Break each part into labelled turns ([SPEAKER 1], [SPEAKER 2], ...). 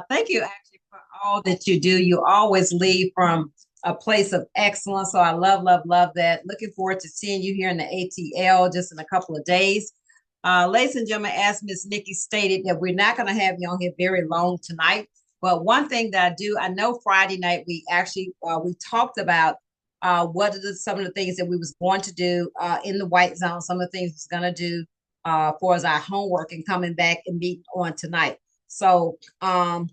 [SPEAKER 1] Thank you actually for all that you do. You always leave from a place of excellence. So I love, love, love that. Looking forward to seeing you here in the ATL just in a couple of days. Ladies and gentlemen, as Miss Nikki stated, that we're not going to have you on here very long tonight. But one thing that I do, I know Friday night we actually we talked about what are some of the things that we was going to do in the white zone, some of the things we was going to do for as our homework and coming back and meet on tonight. So I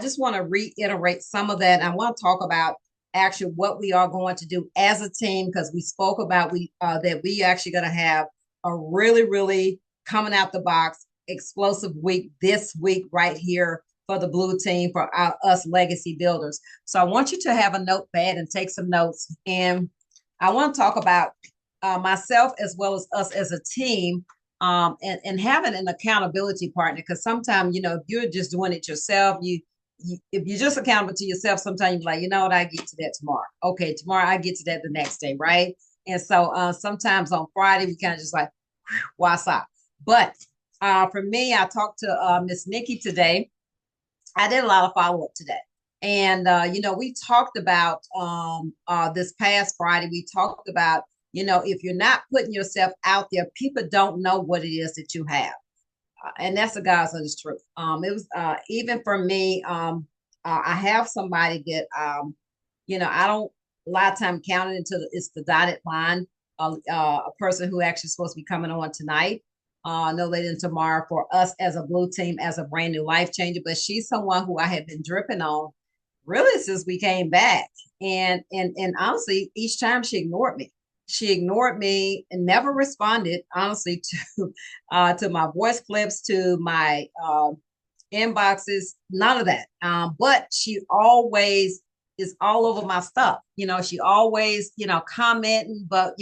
[SPEAKER 1] just want to reiterate some of that. I want to talk about actually what we are going to do as a team because we spoke about we that we actually going to have a really, really coming out the box explosive week this week right here for the blue team for us legacy builders. So I want you to have a notepad and take some notes. And I want to talk about myself as well as us as a team and having an accountability partner because sometimes if you're just doing it yourself if you're just accountable to yourself sometimes you're like what, I get to that tomorrow. Okay, tomorrow I get to that the next day, right? And so sometimes on Friday we kind of just like what's up. But for me, I talked to Miss Nikki today. I did a lot of follow-up today. And we talked about this past Friday, we talked about, if you're not putting yourself out there, people don't know what it is that you have. And that's the God's honest truth. It was even for me, I have somebody that I don't a lot of time count it until it's the dotted line. A person who actually supposed to be coming on tonight, no later than tomorrow for us as a blue team, as a brand new life changer. But she's someone who I have been dripping on really since we came back. And honestly, each time she ignored me. She ignored me and never responded, honestly, to my voice clips, to my inboxes, none of that. But she always is all over my stuff. She always, commenting, but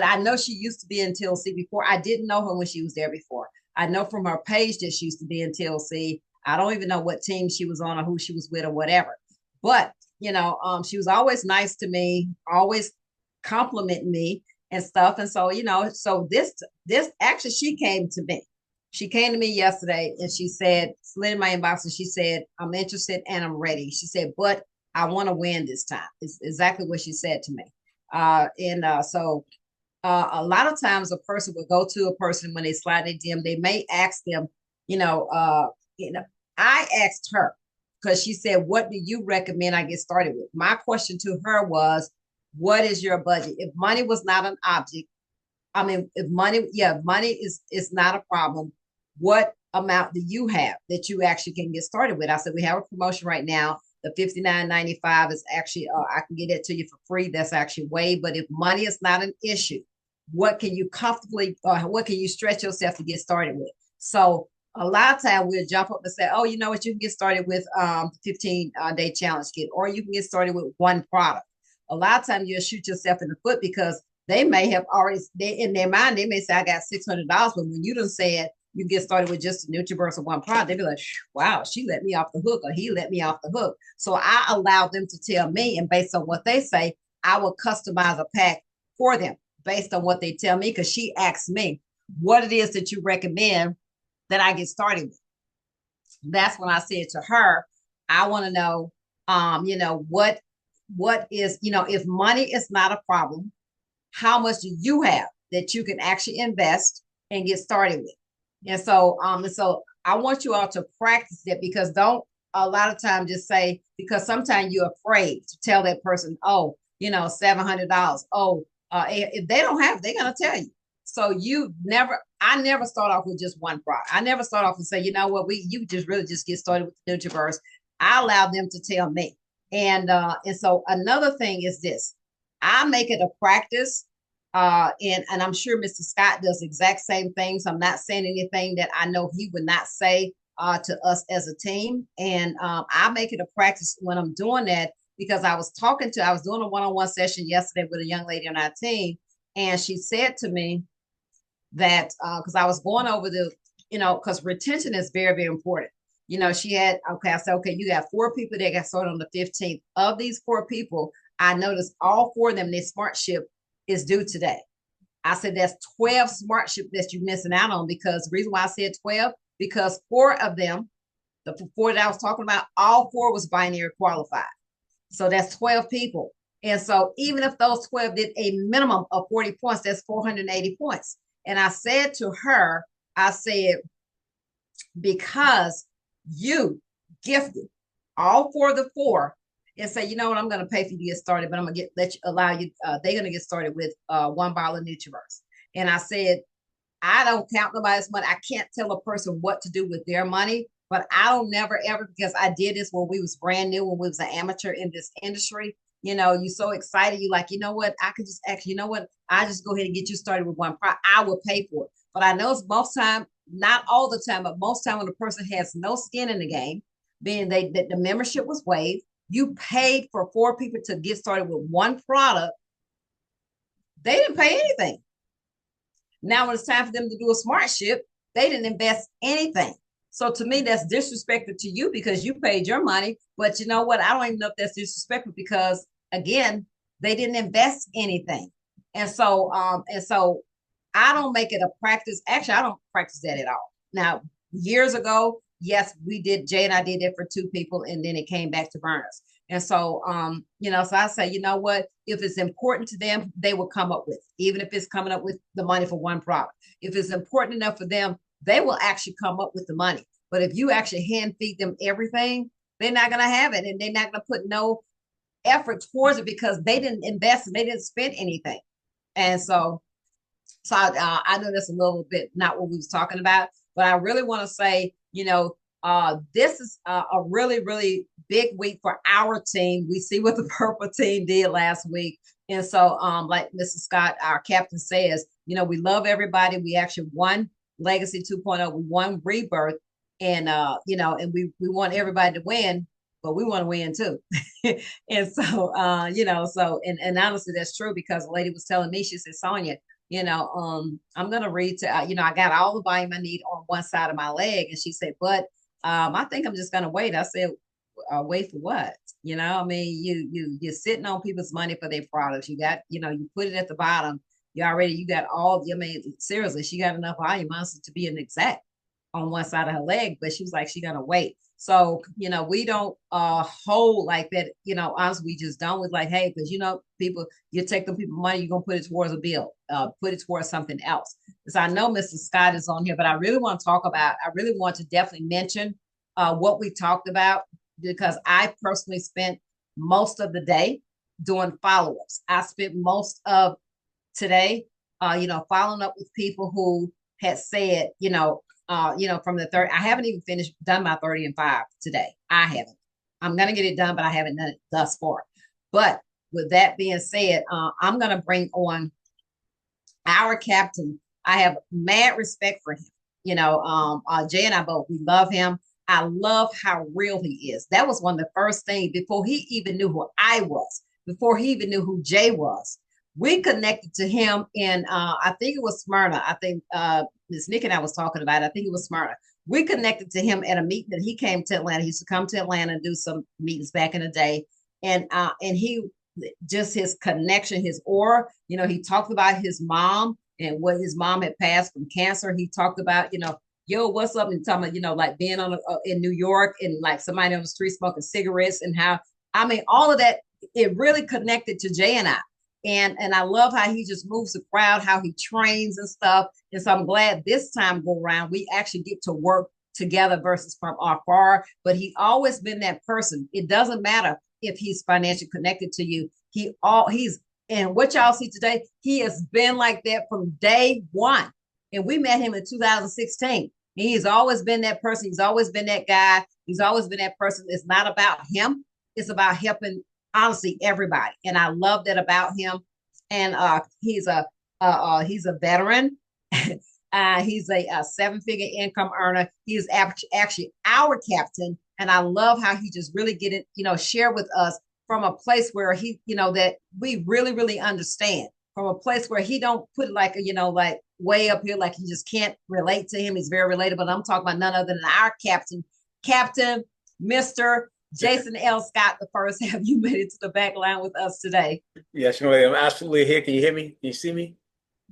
[SPEAKER 1] I know she used to be in TLC before. I didn't know her when she was there before. I know from her page that she used to be in TLC. I don't even know what team she was on or who she was with or whatever. But, she was always nice to me, always complimenting me and stuff. And so, so this actually, she came to me. She came to me yesterday and she said, slid in my inbox and she said, I'm interested and I'm ready. She said, but I want to win this time. It's exactly what she said to me. So a lot of times a person will go to a person when they slide their DM, they may ask them, I asked her because she said, what do you recommend I get started with? My question to her was, what is your budget? If money was not an object, I mean, if money is not a problem. What amount do you have that you actually can get started with? I said, we have a promotion right now. The $59.95 is actually, I can get it to you for free. That's actually way. But if money is not an issue, what can you comfortably, what can you stretch yourself to get started with? So a lot of time we'll jump up and say, oh, you know what, you can get started with 15-day challenge kit, or you can get started with one product. A lot of times you'll shoot yourself in the foot because they may have already, in their mind, they may say, I got $600. But when you done said you get started with just a NutriBurst or one product, they be like, wow, she let me off the hook or he let me off the hook. So I allow them to tell me, and based on what they say, I will customize a pack for them based on what they tell me, because she asked me what it is that you recommend that I get started with. That's when I said to her, I want to know, what is, if money is not a problem, how much do you have that you can actually invest and get started with? And so I want you all to practice it, because don't a lot of times just say, because sometimes you're afraid to tell that person, oh, $700. Oh, if they don't have, they're going to tell you. So I never start off with just one product. I never start off and say, you know what, you just really just get started with the NutriBurst. I allow them to tell me. And so another thing is this, I make it a practice. And I'm sure Mr. Scott does the exact same thing. So I'm not saying anything that I know he would not say to us as a team. And I make it a practice when I'm doing that, because I was doing a one-on-one session yesterday with a young lady on our team. And she said to me that, because I was going over because retention is very, very important. I said, okay, you got 4 people that got started on the 15th. Of these 4 people, I noticed all 4 of them, their SmartShip is due today. I said, that's 12 SmartShip that you're missing out on, because the reason why I said 12, because 4 of them, the four that I was talking about, all four was binary qualified. So that's 12 people. And so even if those 12 did a minimum of 40 points, that's 480 points. And I said to her, I said, because you gifted all four of the four and say, you know what, I'm going to pay for you to get started, but I'm going to allow you, they're going to get started with one bottle of Nutriverse. And I said, I don't count nobody's money. I can't tell a person what to do with their money, but I don't never ever, because I did this when we was brand new, when we was an amateur in this industry. You know, you're so excited. You like, you know what? I could just actually, you know what? I just go ahead and get you started with one product. I will pay for it. But I know it's most time, not all the time, but most time when a person has no skin in the game, being that the membership was waived, you paid for four people to get started with one product. They didn't pay anything. Now, when it's time for them to do a smart ship, they didn't invest anything. So to me, that's disrespectful to you because you paid your money. But you know what? I don't even know if that's disrespectful because again, they didn't invest anything. And so I don't make it a practice. Actually, I don't practice that at all. Now, years ago, yes, we did. Jay and I did it for two people, and then it came back to burners. And so, so I say, you know what? If it's important to them, they will come up with, even if it's coming up with the money for one product. If it's important enough for them, they will actually come up with the money. But if you actually hand feed them everything, they're not going to have it, and they're not going to put no effort towards it because they didn't invest and they didn't spend anything. And I know that's a little bit not what we was talking about, but I really want to say, this is a really, really big week for our team. We see what the purple team did last week. And so, like Mrs. Scott, our captain says, we love everybody. We actually won Legacy 2.0. We won Rebirth. And, and we want everybody to win, but we want to win too. And so, and honestly, that's true because a lady was telling me, she said, Sonia, I'm going to read to, I got all the volume I need on one side of my leg. And she said, but I think I'm just going to wait. I said, wait for what? I mean, you're sitting on people's money for their products. You got, you put it at the bottom. You got all, I mean, seriously, she got enough volume to be an exec on one side of her leg, but she was like, she going to wait. So, we don't hold like that, honestly, we just don't. With like, hey, because, people, you take them people money, you're going to put it towards a bill, put it towards something else. So I know Mr. Scott is on here, but I really want to definitely mention what we talked about because I personally spent most of the day doing follow-ups. I spent most of today, following up with people who had said, from the third, I haven't even done my 30 and 5 today. I haven't. I'm going to get it done, but I haven't done it thus far. But with that being said, I'm going to bring on our captain. I have mad respect for him. Jay and I both, we love him. I love how real he is. That was one of the first things before he even knew who I was, before he even knew who Jay was. We connected to him in, I think it was Smyrna. I think Miss Nick and I was talking about it. I think it was Smyrna. We connected to him at a meeting that he came to Atlanta. He used to come to Atlanta and do some meetings back in the day. And he, just his connection, his aura, he talked about his mom and what his mom had passed from cancer. He talked about, yo, what's up? And talking about, like being in New York and like somebody on the street smoking cigarettes and how, I mean, all of that, it really connected to Jay and I. And I love how he just moves the crowd, how he trains and stuff. And so I'm glad this time go around, we actually get to work together versus from afar. But he always been that person. It doesn't matter if he's financially connected to you. He's and what y'all see today, he has been like that from day one. And we met him in 2016. He's always been that person. He's always been that guy. He's always been that person. It's not about him. It's about helping, honestly, everybody. And I love that about him. And he's a veteran. He's a 7-figure income earner. He's actually our captain. And I love how he just really get it, share with us from a place where he, that we really, really understand. From a place where he don't put like, like way up here, like you just can't relate to him. He's very relatable. I'm talking about none other than our Captain Mr. Jason L. Scott the first. Have you made it to the back line with us today?
[SPEAKER 2] Yes, I'm absolutely here. Can you hear me? Can you see me?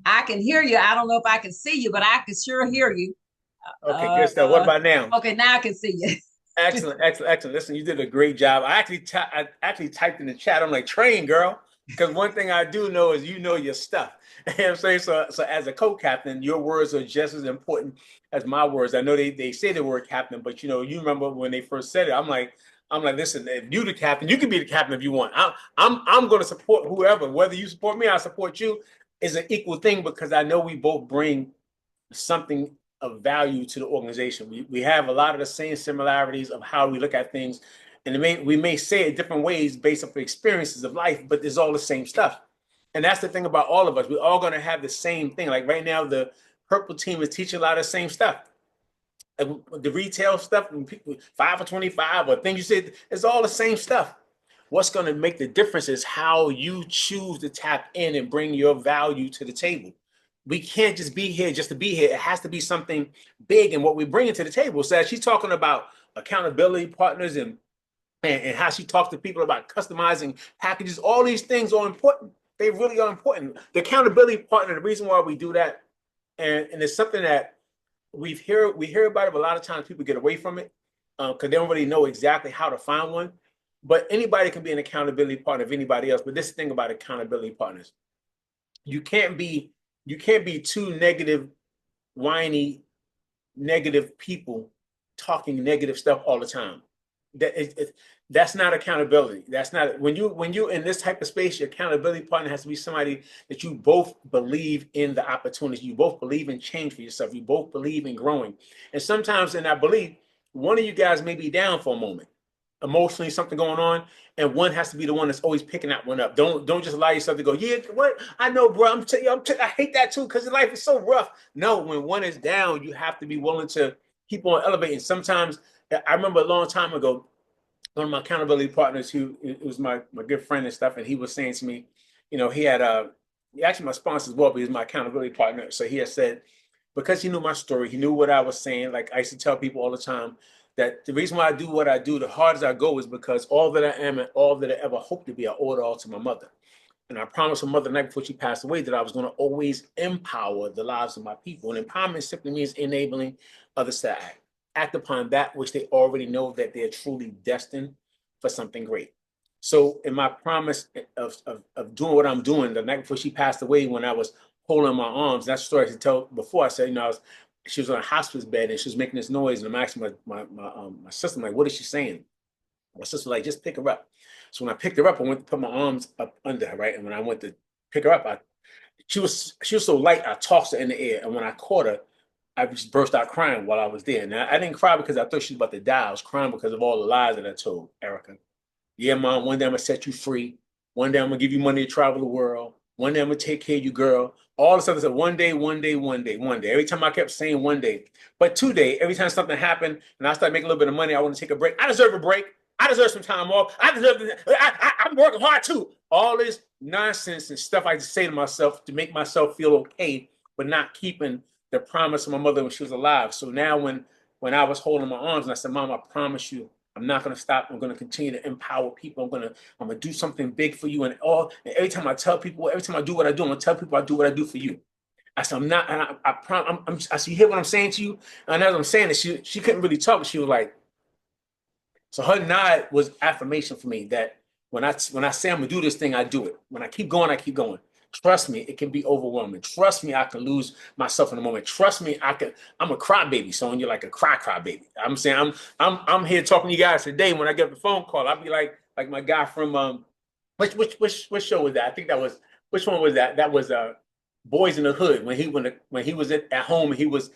[SPEAKER 1] I can hear you. I don't know if I can see you, but I can sure hear you.
[SPEAKER 2] Okay, good stuff. What about now?
[SPEAKER 1] Okay, now I can see you.
[SPEAKER 2] Okay. Excellent, excellent, excellent. Listen, you did a great job. I actually typed in the chat. I'm like, train, girl, because one thing I do know is you know your stuff. You know what I'm saying? So as a co-captain, your words are just as important as my words. I know they say the word captain, but you remember when they first said it. I'm like, listen, if you the captain, you can be the captain if you want. I'm going to support whoever. Whether you support me, I support you. Is an equal thing because I know we both bring something of value to the organization. We have a lot of the same similarities of how we look at things, and we may say it different ways based off the experiences of life, but it's all the same stuff. And that's the thing about all of us. We're all going to have the same thing. Like right now, the purple team is teaching a lot of the same stuff. The retail stuff, 5 for 25, or things you said, it's all the same stuff. What's going to make the difference is how you choose to tap in and bring your value to the table. We can't just be here just to be here. It has to be something big in what we bring to the table. So she's talking about accountability partners and how she talks to people about customizing packages. All these things are important. They really are important. The accountability partner, the reason why we do that, and it's something that we hear about it, but a lot of times people get away from it because they don't really know exactly how to find one. But anybody can be an accountability partner of anybody else. But this thing about accountability partners, you can't be too negative, whiny, negative people talking negative stuff all the time. That's not accountability. That's not when you in this type of space. Your accountability partner has to be somebody that you both believe in the opportunity. You both believe in change for yourself. You both believe in growing. And sometimes in that belief, one of you guys may be down for a moment, emotionally, something going on, and one has to be the one that's always picking that one up. Don't just allow yourself to go, yeah, what I know, bro. I hate that too because life is so rough. No, when one is down, you have to be willing to keep on elevating. Sometimes I remember a long time ago, one of my accountability partners, who it was my good friend and stuff, and he was saying to me, he had he actually my sponsor as well, but he's my accountability partner. So he had said, because he knew my story, he knew what I was saying. Like I used to tell people all the time that the reason why I do what I do, the hardest I go, is because all that I am and all that I ever hope to be, I owe it all to my mother. And I promised my mother the night before she passed away that I was going to always empower the lives of my people. And empowerment simply means enabling others to act upon that which they already know that they're truly destined for something great. So in my promise of doing what I'm doing, the night before she passed away, when I was holding my arms, that's the story I should tell before. I said, she was on a hospice bed and she was making this noise, and I'm asking my sister, like, what is she saying? My sister was like, just pick her up. So when I picked her up, I went to put my arms up under her, right? And when I went to pick her up, she was so light, I tossed her in the air. And when I caught her, I just burst out crying while I was there. Now I didn't cry because I thought she was about to die. I was crying because of all the lies that I told Erica. Yeah, mom, one day I'm gonna set you free. One day I'm gonna give you money to travel the world. One day I'm gonna take care of you, girl. All this other stuff. One day, one day, one day, one day. Every time I kept saying one day. But 2 day, every time something happened and I started making a little bit of money, I want to take a break. I deserve a break. I deserve some time off. I'm working hard too. All this nonsense and stuff I just say to myself to make myself feel okay, but not keeping the promise of my mother when she was alive. So now when I was holding my arms and I said, Mom, I promise you, I'm not going to stop. I'm going to continue to empower people. I'm going to do something big for you. And every time I tell people, every time I do what I do, I'm going to tell people I do what I do for you. I said, I'm not, and I said, you hear what I'm saying to you? And as I'm saying it, she couldn't really talk, but she was like, so her nod was affirmation for me that when I say I'm gonna do this thing, I do it. When I keep going, I keep going. Trust me, it can be overwhelming. Trust me, I can lose myself in a moment. Trust me, I'm a crybaby, so you're like a cry baby. I'm saying I'm here talking to you guys today. When I get the phone call, I'll be like my guy from which show was that? I think that was which one was that? That was Boys in the Hood when he was at home. He was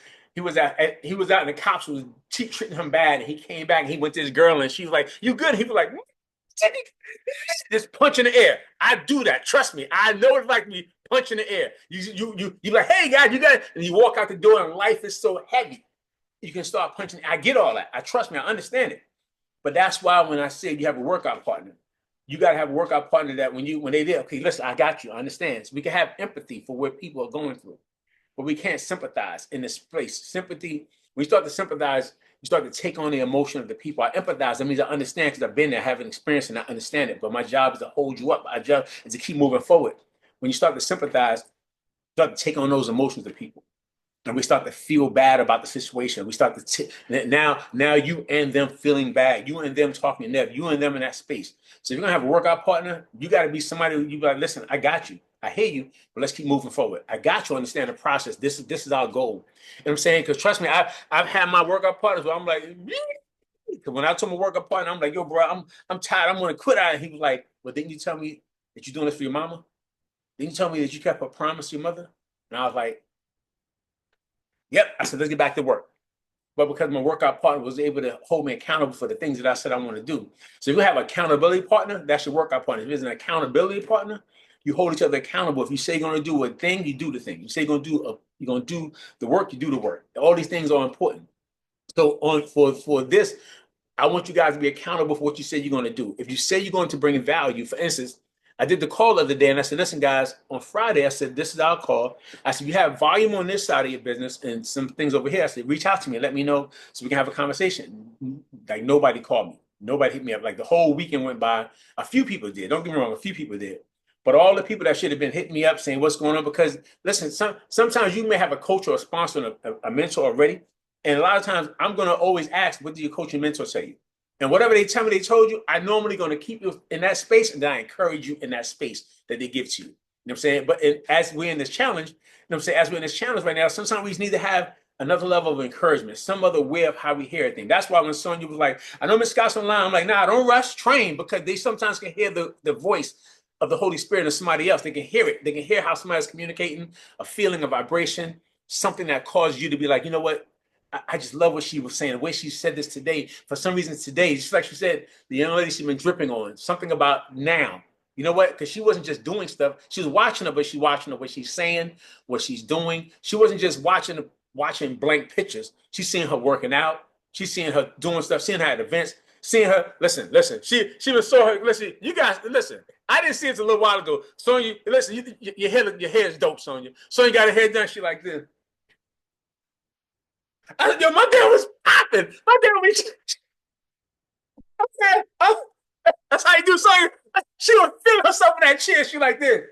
[SPEAKER 2] out and the cops was treating him bad, and he came back and he went to his girl and she was like, "You good?" He was like, just punch in the air. I do that. Trust me. I know it's like me punch in the air. You like, hey guys, you got it. And you walk out the door and life is so heavy. You can start punching. I get all that. I trust me. I understand it. But that's why when I say you have a workout partner, you got to have a workout partner that when they there, okay, listen, I got you. I understand. So we can have empathy for what people are going through, but we can't sympathize in this place. Sympathy, when you start to sympathize, you start to take on the emotion of the people. I empathize. That means I understand because I've been there, have an experience, and I understand it. But my job is to hold you up. My job is to keep moving forward. When you start to sympathize, you start to take on those emotions of people. and we start to feel bad about the situation. We start to now you and them feeling bad, you and them talking to them, you and them in that space. So if you're gonna have a workout partner, you got to be somebody who you like. Listen, I got you. I hear you, but let's keep moving forward. I got you. Understand the process. This is our goal. You know what I'm saying? Because trust me, I've had my workout partners where I'm like, because when I told my workout partner, I'm like, yo, bro, I'm tired. I'm gonna quit out. And he was like, well, didn't you tell me that you're doing this for your mama? Didn't you tell me that you kept a promise to your mother? And I was like, yep. I said, let's get back to work. But because my workout partner was able to hold me accountable for the things that I said I want to do. So if you have an accountability partner, that's your workout partner. If there's an accountability partner, you hold each other accountable. If you say you're going to do a thing, you do the thing. You say you're going to do the work, you do the work. All these things are important. So for this, I want you guys to be accountable for what you say you're going to do. If you say you're going to bring value, for instance, I did the call the other day and I said, listen, guys, on Friday, I said, this is our call. I said, you have volume on this side of your business and some things over here. I said, reach out to me and let me know so we can have a conversation. Like nobody called me. Nobody hit me up. Like the whole weekend went by. A few people did. Don't get me wrong. A few people did. But all the people that should have been hitting me up saying what's going on, because listen, sometimes you may have a coach or a sponsor, a mentor already. And a lot of times I'm going to always ask, what did your coach and mentor say to you? And whatever they tell me they told you, I'm normally going to keep you in that space, and then I encourage you in that space that they give to you. You know what I'm saying? But as we're in this challenge, you know what I'm saying, as we're in this challenge right now, sometimes we just need to have another level of encouragement, some other way of how we hear things. That's why when Sonya was like, I know Miss Scott's online, I'm like, nah, don't rush, train, because they sometimes can hear the voice of the Holy Spirit of somebody else. They can hear it. They can hear how somebody's communicating, a feeling, a vibration, something that caused you to be like, you know what? I just love what she was saying. The way she said this today, for some reason today, just like she said, the young lady she's been dripping on, something about now. You know what? Because she wasn't just doing stuff. She was watching her, but she's watching her, what she's saying, what she's doing. She wasn't just watching blank pictures. She's seeing her working out. She's seeing her doing stuff, seeing her at events, seeing her, listen. She was saw her, listen, you guys, listen. I didn't see it a little while ago. Sonya, listen, your hair is dope, Sonya. Sonya got her hair done, she like this. I said, yo, my dad was popping. My dad was, okay, oh, that's how you do something. She was feeling herself in that chair. She like this.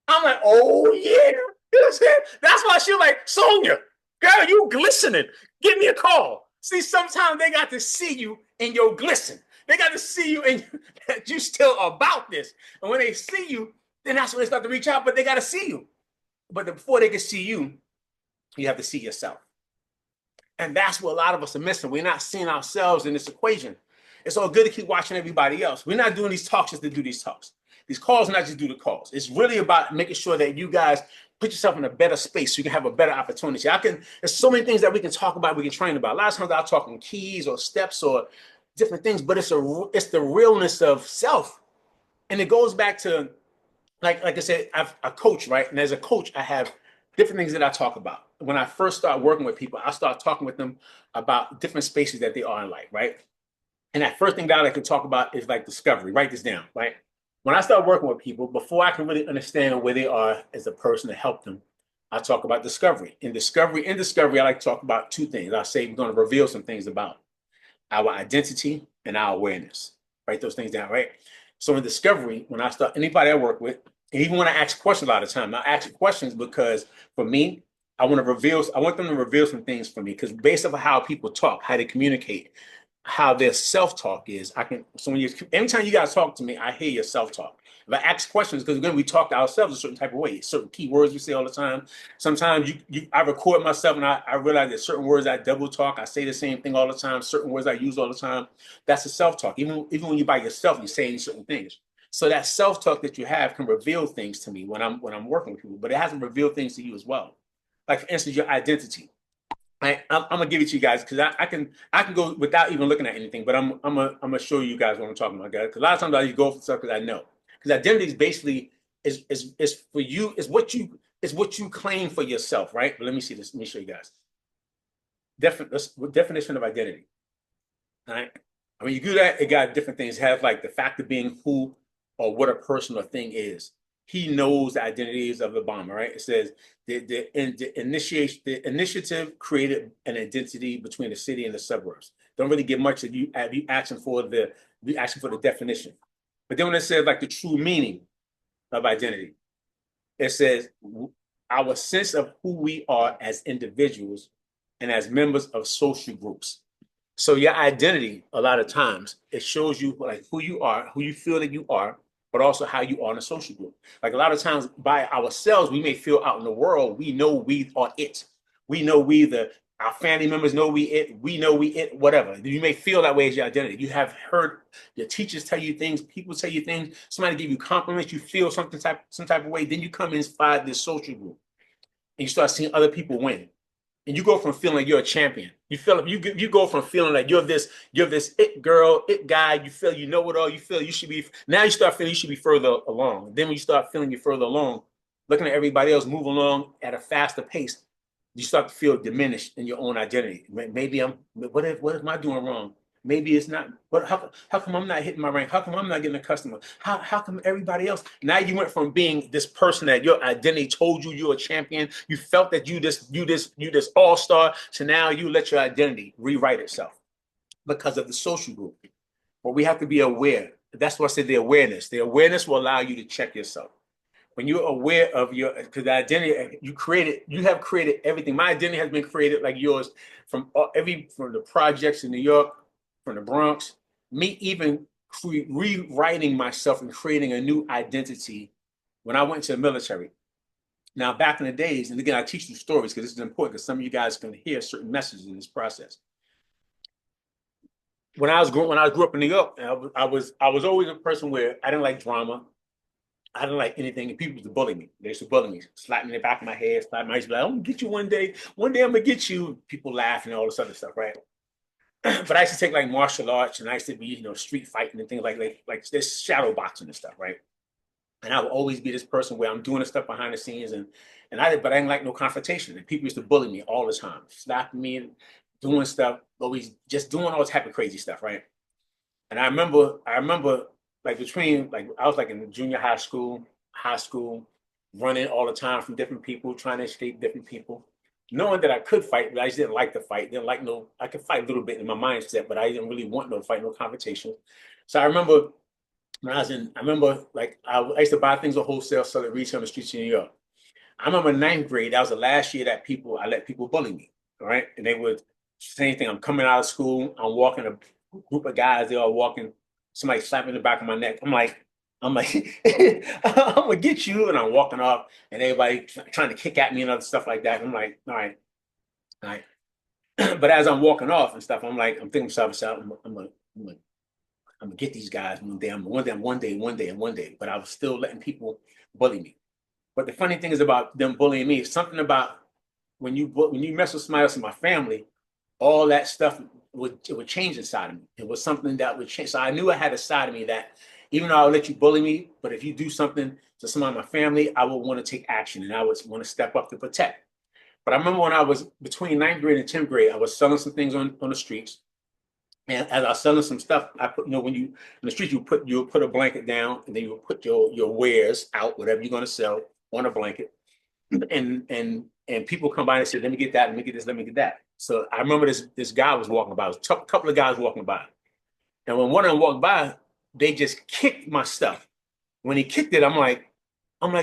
[SPEAKER 2] I'm like, oh yeah. You know what I'm saying? That's why she was like, Sonya, girl, you glistening. Give me a call. See, sometimes they got to see you in your glisten. They got to see you and that you still about this. And when they see you, then that's when they start to reach out, but they got to see you. But before they can see you, you have to see yourself. And that's what a lot of us are missing. We're not seeing ourselves in this equation. It's all good to keep watching everybody else. We're not doing these talks just to do these talks. These calls not just do the calls. It's really about making sure that you guys put yourself in a better space so you can have a better opportunity. There's so many things that we can talk about, we can train about. A lot of times I'll talk on keys or steps or different things, but it's the realness of self. And it goes back to, like I said, I've a coach, right? And as a coach, I have different things that I talk about. When I first start working with people, I start talking with them about different spaces that they are in life, right? And that first thing that I could talk about is like discovery. Write this down, right? When I start working with people, before I can really understand where they are as a person to help them, I talk about discovery. In discovery, I like to talk about two things. I say we're going to reveal some things about our identity and our awareness. Write those things down, right? So in discovery, when I start, anybody I work with, and even when I ask questions a lot of time, I ask questions because for me, I want them to reveal some things for me because based on how people talk, how they communicate, how their self-talk is, anytime you guys talk to me, I hear your self-talk. If I ask questions, because again, we talk to ourselves a certain type of way, certain key words we say all the time. Sometimes I record myself and I realize that certain words I double talk. I say the same thing all the time. Certain words I use all the time. That's a self-talk. Even when you're by yourself, you're saying certain things. So that self-talk that you have can reveal things to me when I'm working with people, but it hasn't revealed things to you as well. Like for instance, your identity. I'm gonna give it to you guys because I can go without even looking at anything, but I'm gonna show you guys what I'm talking about, guys. Because a lot of times I just go for stuff because I know. Because identity is basically is for you is what you claim for yourself, right? But let me see this. Let me show you guys. Definition of identity. All right. I mean, you do that. It got different things. It has like the fact of being who or what a person or thing is. He knows the identities of the bomber, right? It says the initiative created an identity between the city and the suburbs. Don't really get much of you asking for the definition. But then when it says like the true meaning of identity, it says our sense of who we are as individuals and as members of social groups. So your identity, a lot of times, it shows you like who you are, who you feel that you are, but also how you are in a social group. Like a lot of times by ourselves, we may feel out in the world, we know we are it. We know our family members know we know we it, whatever. You may feel that way as your identity. You have heard your teachers tell you things, people tell you things, somebody give you compliments, you feel some type of way, then you come inside this social group and you start seeing other people win. And you go from feeling like you're a champion. You go from feeling like you're this it girl, it guy. You feel you know it all. You feel you should be now. You start feeling you should be further along. Then when you start feeling you're further along, looking at everybody else move along at a faster pace, you start to feel diminished in your own identity. Maybe what am I doing wrong? Maybe it's not. But how come I'm not hitting my rank? How come I'm not getting a customer? How come everybody else? Now you went from being this person that your identity told you you're a champion. You felt that you this all-star. So now you let your identity rewrite itself because of the social group. But we have to be aware. That's what I said. The awareness. The awareness will allow you to check yourself. When you're aware of your, because the identity you have created everything. My identity has been created like yours from the projects in New York, from the Bronx, me even rewriting myself and creating a new identity when I went to the military. Now, back in the days, and again, I teach you stories because this is important because some of you guys can hear certain messages in this process. When I grew up in New York, I was always a person where I didn't like drama. I didn't like anything, and people used to bully me. They used to bully me, slap me in the back of my head, slap my. I used to be like, "I'm gonna get you one day. One day I'm gonna get you." People laughing and all this other stuff, right? But I used to take like martial arts, and I used to be, street fighting and things like this shadow boxing and stuff, right? And I would always be this person where I'm doing the stuff behind the scenes, but I didn't like no confrontation. And people used to bully me all the time, slapping me and doing stuff, always just doing all type of crazy stuff, right? And I remember like between like I was like in junior high school, running all the time from different people, trying to escape different people, knowing that I could fight, but I just didn't like to fight. Didn't like no. I could fight a little bit in my mindset, but I didn't really want no fight, no confrontation. So I remember I remember like I used to buy things at wholesale, sell at retail on the streets of New York. I remember ninth grade. That was the last year that I let people bully me. All right, and they would say anything. I'm coming out of school. I'm walking a group of guys. They all walking. Somebody slapping the back of my neck. I'm like, I'm gonna get you. And I'm walking off, and everybody trying to kick at me and other stuff like that. I'm like, all right, all right. But as I'm walking off and stuff, I'm thinking to myself, I'm gonna get these guys one day. One day. But I was still letting people bully me. But the funny thing is about them bullying me, something about when you mess with somebody else in my family, all that stuff would change inside of me. It was something that would change. So I knew I had a side of me that even though I'll let you bully me, but if you do something to somebody in my family, I would want to take action and I would want to step up to protect. But I remember when I was between ninth grade and 10th grade, I was selling some things on the streets. And as I was selling some stuff, I put, when you in the street, you put a blanket down and then you would put your wares out, whatever you're going to sell on a blanket. And people come by and say, let me get that, let me get this, let me get that. So I remember this guy was walking by. There was a couple of guys walking by. And when one of them walked by, they just kicked my stuff. When he kicked it, I'm like,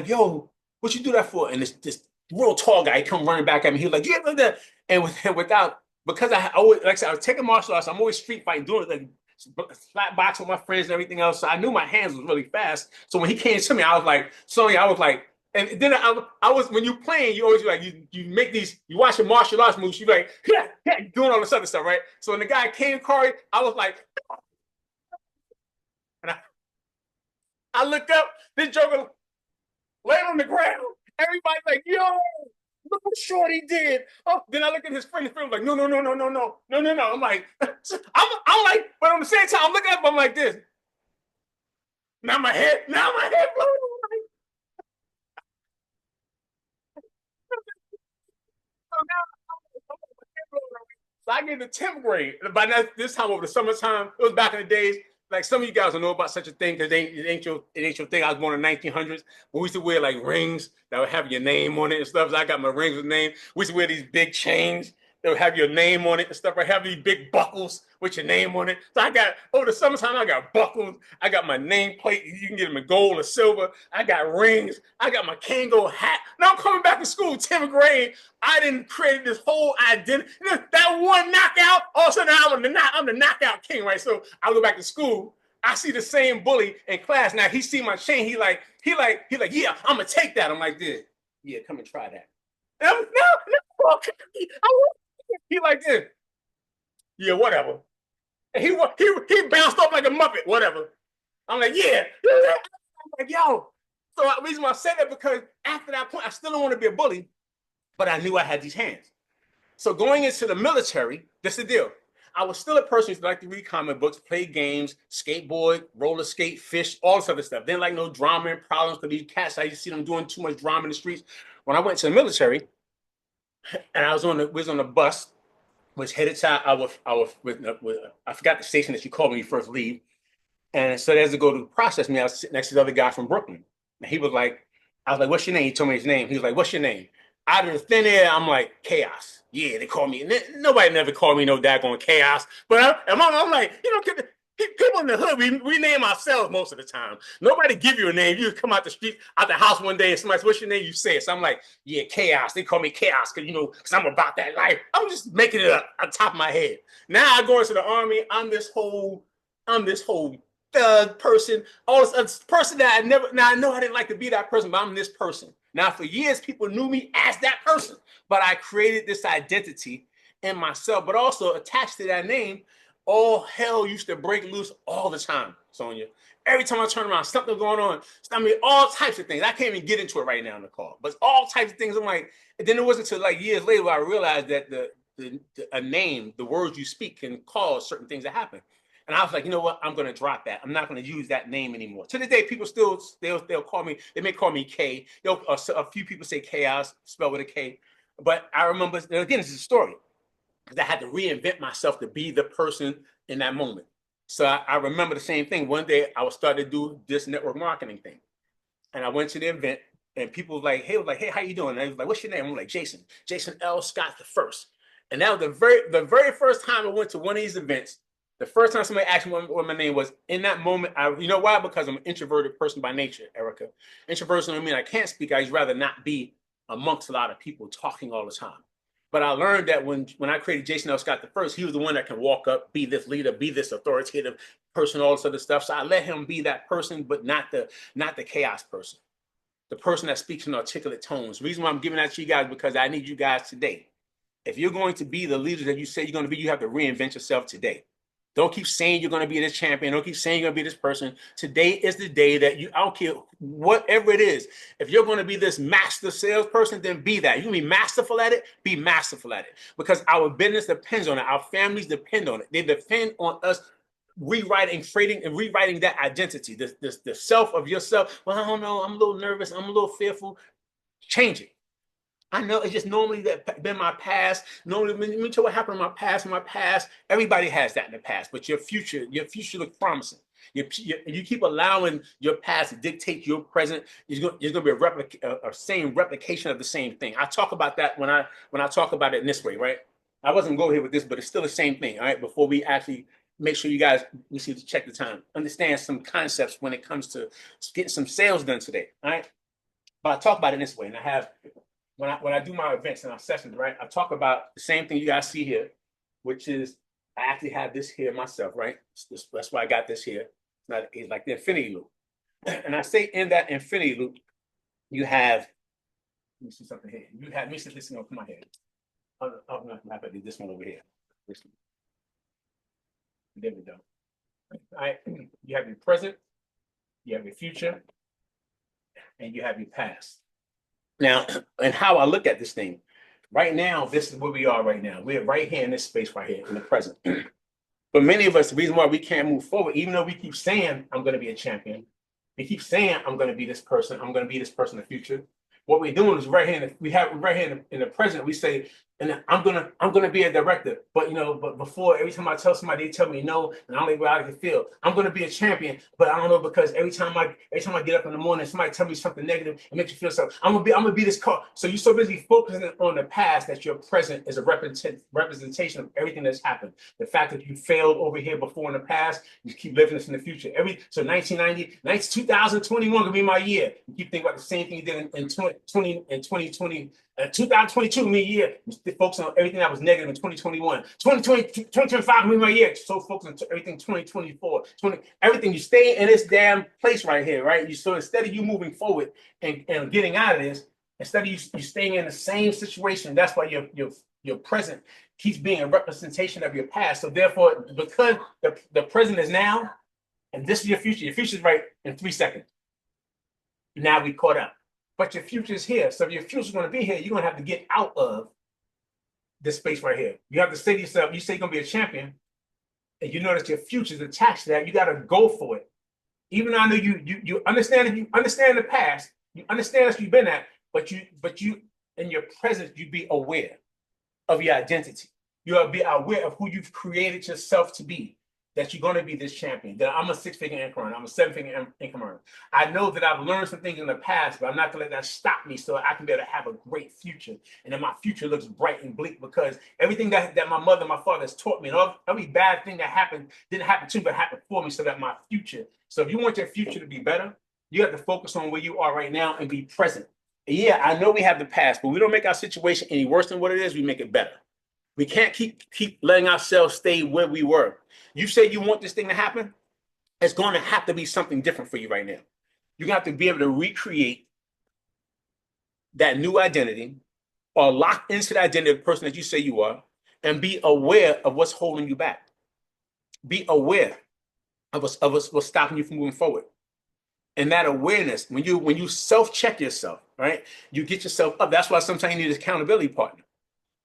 [SPEAKER 2] yo, what you do that for? And this real tall guy come running back at me. He was like, yeah, like that. And without, because I always, like I said, I was taking martial arts. I'm always street fighting, doing like flat box with my friends and everything else. So I knew my hands was really fast. So when he came to me, I was like, Sonya, I was like, and then I was when you playing, you always like you make these, you watch your martial arts moves, you like, yeah, doing all this other stuff, right? So when the guy came, Corey, I was like, and I looked up, this joker laid on the ground. Everybody's like, yo, look what Shorty did. Oh, then I look at his friend and friend like, no. I'm like, I'm like, but on the same time, I'm looking up, I'm like this. Now my head blowing. So I get to 10th grade. By this time over the summertime, it was back in the days. Like some of you guys don't know about such a thing because it ain't your thing. I was born in the 1900s. We used to wear like rings that would have your name on it and stuff. So I got my rings with name. We used to wear these big chains It'll have your name on it and stuff. I have these big buckles with your name on it. So I got, over the summertime, I got buckles. I got my nameplate. You can get them in gold or silver. I got rings. I got my Kango hat. Now I'm coming back to school, 10th grade. I didn't create this whole identity. That one knockout, all of a sudden I'm the knockout king, right? So I go back to school. I see the same bully in class. Now he see my chain. He like, yeah, I'm gonna take that. I'm like, this. Yeah, come and try that. No, he like this. Yeah, whatever. And he bounced off like a muppet, whatever. I'm like, yeah. I'm like, yo. So the reason why I said that, because after that point, I still don't want to be a bully, but I knew I had these hands. So going into the military, this is the deal. I was still a person who liked to read comic books, play games, skateboard, roller skate, fish, all this other stuff. Didn't like no drama and problems because these cats, I used to see them doing too much drama in the streets. When I went to the military, and I was on the bus, was headed to I forgot the station that you called when you first leave. And so as to go to process me, I was sitting next to the other guy from Brooklyn. And he was like, I was like, what's your name? He told me his name. He was like, what's your name? Out of the thin air, I'm like, Chaos. Yeah, they call me. Nobody never called me no daggone Chaos. But I'm like, people in the hood, we name ourselves most of the time. Nobody give you a name. You come out the street, out the house one day, and somebody says, what's your name? You say it. So I'm like, yeah, Chaos. They call me Chaos because I'm about that life. I'm just making it up on top of my head. Now I go into the Army. I'm this whole thug person, all this person that I know I didn't like to be that person, but I'm this person. Now, for years, people knew me as that person, but I created this identity in myself, but also attached to that name, all hell used to break loose all the time, Sonia. Every time I turn around, something going on. I mean, all types of things. I can't even get into it right now in the call, but all types of things. I'm like, and then it wasn't until like years later where I realized that a name, the words you speak, can cause certain things to happen. And I was like, you know what? I'm going to drop that. I'm not going to use that name anymore. To this day, people still, they'll call me, they may call me K. A few people say Chaos, spelled with a K. But I remember, again, this is a story, because I had to reinvent myself to be the person in that moment. So I remember the same thing. One day, I was starting to do this network marketing thing. And I went to the event, and people were like, hey, how you doing? And I was like, what's your name? I'm like, Jason L. Scott the first. And that was the very first time I went to one of these events. The first time somebody asked me what my name was, in that moment, you know why? Because I'm an introverted person by nature, Erica. Introverted doesn't mean I can't speak. I just rather not be amongst a lot of people talking all the time. But I learned that when I created Jason L. Scott the first, he was the one that can walk up, be this leader, be this authoritative person, all this other stuff. So I let him be that person, but not the chaos person, the person that speaks in articulate tones. The reason why I'm giving that to you guys, because I need you guys today. If you're going to be the leader that you say you're going to be, you have to reinvent yourself today. Don't keep saying you're going to be this champion. Don't keep saying you're going to be this person. Today is the day that I don't care whatever it is. If you're going to be this master salesperson, then be that. You can be masterful at it, be masterful at it. Because our business depends on it. Our families depend on it. They depend on us rewriting that identity, the self of yourself. Well, I don't know. I'm a little nervous. I'm a little fearful. Change it. I know it's just normally been my past. Normally, let me tell you what happened in my past. In my past, everybody has that in the past, but your future looks promising. You keep allowing your past to dictate your present. You're going to be a same replication of the same thing. I talk about that when I talk about it in this way, right? I wasn't going here with this, but it's still the same thing. All right, before we actually make sure you guys, we see to check the time, understand some concepts when it comes to getting some sales done today. All right, but I talk about it in this way, and I have. When I do my events and our sessions, right, I talk about the same thing you guys see here, which is I actually have this here myself, right? That's why I got this here. It's like the infinity loop. And I say in that infinity loop, you have, let me see something here. Let me see this one, come on here. I'm not going to do this one over here. There we go. All right, you have your present, you have your future, and you have your past. Now, and how I look at this thing, right now, this is where we are right now. We're right here in this space right here in the present. But many of us, the reason why we can't move forward, even though we keep saying, I'm going to be a champion, we keep saying, I'm going to be this person, I'm going to be this person in the future. What we're doing is right here in the present, we say, and I'm gonna be a director. But but before, every time I tell somebody, they tell me no, and I don't even know how I can feel. I'm gonna be a champion, but I don't know, because every time I get up in the morning, somebody tell me something negative, it makes you feel something. I'm gonna be this car. So you're so busy focusing on the past that your present is a representation of everything that's happened. The fact that you failed over here before in the past, you keep living this in the future. So 2021 gonna be my year. You keep thinking about the same thing you did in 2020. 2022 me year, focusing on everything that was negative in 2021. 2025 me my year, so focusing on everything 2024, everything. You stay in this damn place right here, right? So instead of you moving forward and getting out of this, instead of you staying in the same situation, that's why your present keeps being a representation of your past. So therefore, because the present is now, and this is your future is right in 3 seconds. Now we caught up. But your future is here. So if your future is going to be here, you're going to have to get out of this space right here. You have to say to yourself, you say you're going to be a champion, and you know that your future is attached to that. You got to go for it. Even though I know you understand the past, you understand that you've been at, but you in your present, you be aware of your identity. You'll be aware of who you've created yourself to be. That you're going to be this champion, that I'm a 6-figure income earner, I'm a 7-figure income earner. I know that I've learned some things in the past, but I'm not going to let that stop me, so I can be able to have a great future. And then my future looks bright and bleak, because everything that my mother and my father has taught me, and every bad thing that happened didn't happen to me, but happened for me, so that my future. So if you want your future to be better, you have to focus on where you are right now and be present. And yeah, I know we have the past, but we don't make our situation any worse than what it is. We make it better. We can't keep letting ourselves stay where we were. You say you want this thing to happen, it's going to have to be something different for you right now. You're going to have to be able to recreate that new identity, or lock into the identity of the person that you say you are, and be aware of what's holding you back. Be aware of what's stopping you from moving forward. And that awareness, when you self-check yourself, right, you get yourself up. That's why sometimes you need an accountability partner.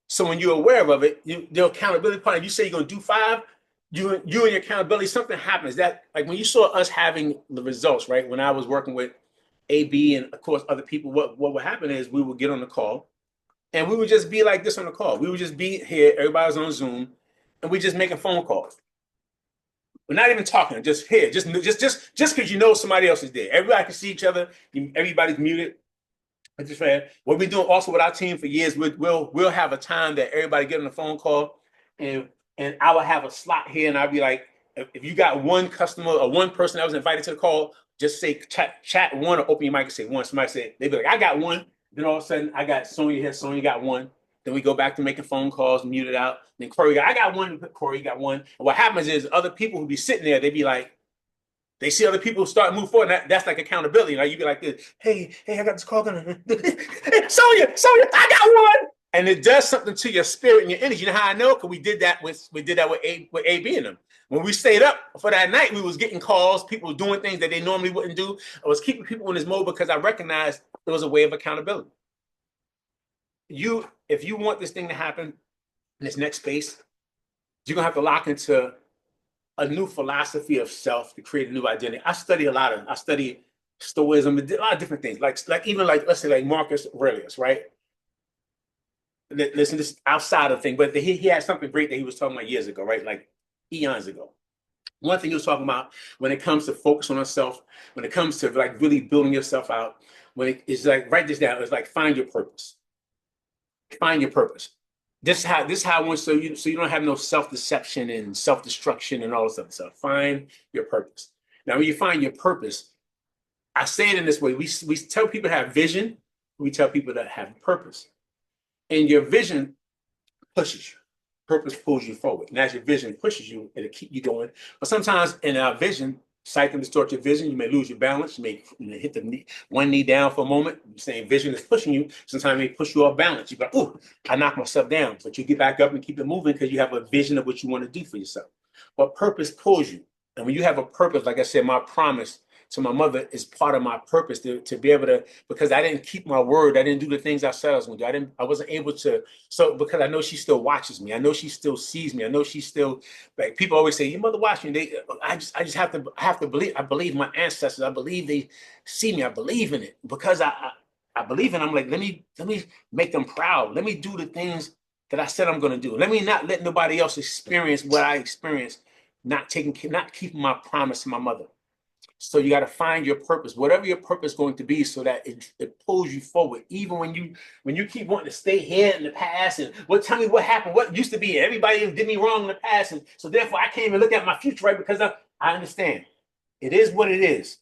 [SPEAKER 2] So when you're aware of it, the accountability partner, you say you're going to do 5, you and your accountability, something happens. That, like when you saw us having the results, right? When I was working with AB and of course other people, what would happen is we would get on the call, and we would just be like this on the call. We would just be here, everybody's on Zoom, and we just making phone calls. We're not even talking, just here, just because you know somebody else is there. Everybody can see each other. Everybody's muted. It's just fair. What we're doing also with our team for years, we'll have a time that everybody get on a phone call, and I will have a slot here, and I'll be like, if you got one customer or one person that was invited to the call, just say chat one, or open your mic and say one. Somebody say, they'd be like, I got one. Then all of a sudden, I got Sonya here. Sonya got one. Then we go back to making phone calls, mute it out. Then Corey I got one. Corey got one. And what happens is other people who be sitting there, they be like, they see other people start to move forward. And that's like accountability. Like you be like this, hey, I got this call going. Sonya, I got one. And it does something to your spirit and your energy. You know how I know? Because we did that with AB and them. When we stayed up for that night, we was getting calls, people doing things that they normally wouldn't do. I was keeping people in this mode because I recognized it was a way of accountability. If you want this thing to happen in this next space, you're gonna have to lock into a new philosophy of self to create a new identity. I study Stoicism, a lot of different things, like even like, let's say like Marcus Aurelius, right? Listen, this outside of the thing, but he had something great that he was talking about years ago, right? Like eons ago. One thing he was talking about when it comes to focus on yourself, when it comes to like really building yourself out, it's like, write this down. It's like, find your purpose. Find your purpose. This is how I want, so you don't have no self-deception and self-destruction and all this other stuff. Find your purpose. Now, when you find your purpose, I say it in this way. We tell people to have vision. We tell people to have purpose. And your vision pushes you. Purpose pulls you forward. And as your vision pushes you, it'll keep you going. But sometimes in our vision, sight can distort your vision. You may lose your balance. You may hit one knee down for a moment. You're saying vision is pushing you. Sometimes it may push you off balance. You're like, oh, I knocked myself down. But you get back up and keep it moving because you have a vision of what you want to do for yourself. But purpose pulls you. And when you have a purpose, like I said, my promise to my mother is part of my purpose to be able to, because I didn't keep my word. I didn't do the things I said I was going to do. I wasn't able to. So because I know she still watches me. I know she still sees me. I know she still, like, people always say, your mother watching me. I just have to believe. I believe my ancestors. I believe they see me. I believe in it because I believe in it. I'm like, let me make them proud. Let me do the things that I said I'm going to do. Let me not let nobody else experience what I experienced, not keeping my promise to my mother. So you got to find your purpose, whatever your purpose is going to be, so that it pulls you forward. Even when you keep wanting to stay here in the past and tell me what happened, what used to be. Everybody did me wrong in the past, and so therefore I can't even look at my future, right? Because I understand it is what it is.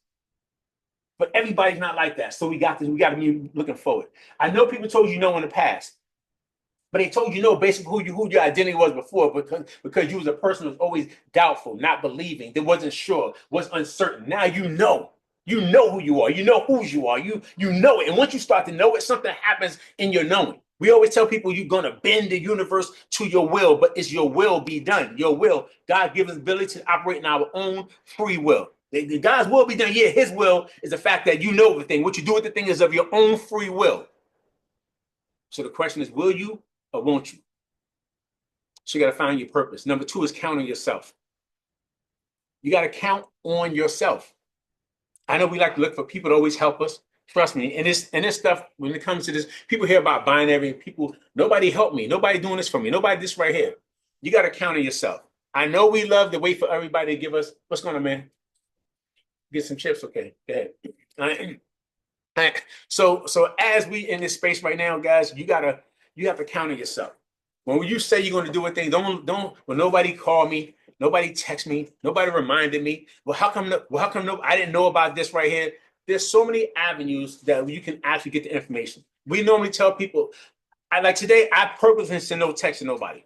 [SPEAKER 2] But everybody's not like that. So we got to be looking forward. I know people told you no in the past, but they told you no basically who your identity was before, because you was a person who was always doubtful, not believing, that wasn't sure, was uncertain. Now you know. You know who you are. You know whose you are. You know it. And once you start to know it, something happens in your knowing. We always tell people you're going to bend the universe to your will, but it's your will be done. Your will. God gives us ability to operate in our own free will. God's will be done. Yeah, his will is the fact that you know the thing. What you do with the thing is of your own free will. So the question is, will you or won't you? So you got to find your purpose. Number 2 is count on yourself. You got to count on yourself. I know we like to look for people to always help us. Trust me. And this stuff, when it comes to this, people hear about binary. People, nobody helped me. Nobody doing this for me. Nobody this right here. You got to count on yourself. I know we love to wait for everybody to give us, what's going on, man? Get some chips? Okay, go ahead. All right. So as we in this space right now, guys, you have to count on yourself. When you say you're going to do a thing, don't. Well, nobody called me, nobody text me, nobody reminded me. Well, how come? No, I didn't know about this right here. There's so many avenues that you can actually get the information. We normally tell people, today, I purposely send no text to nobody.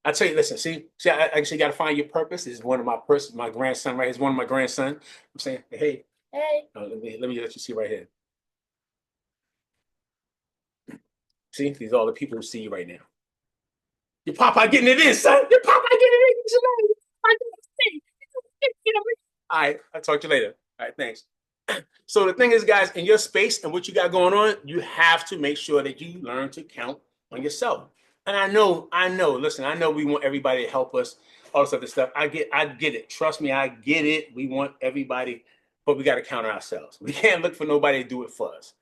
[SPEAKER 2] I tell you, listen, see, I actually got to find your purpose. This is one of my grandson, right? It's one of my grandson. I'm saying, hey, let me let you see right here. See, these are all the people who see you right now. Your papa getting it in, son. Your papa getting it in. All right, I'll talk to you later. All right, thanks. So the thing is, guys, in your space and what you got going on, you have to make sure that you learn to count on yourself. And I know, listen, I know we want everybody to help us, all this other stuff. I get it. Trust me, I get it. We want everybody, but we got to count on ourselves. We can't look for nobody to do it for us.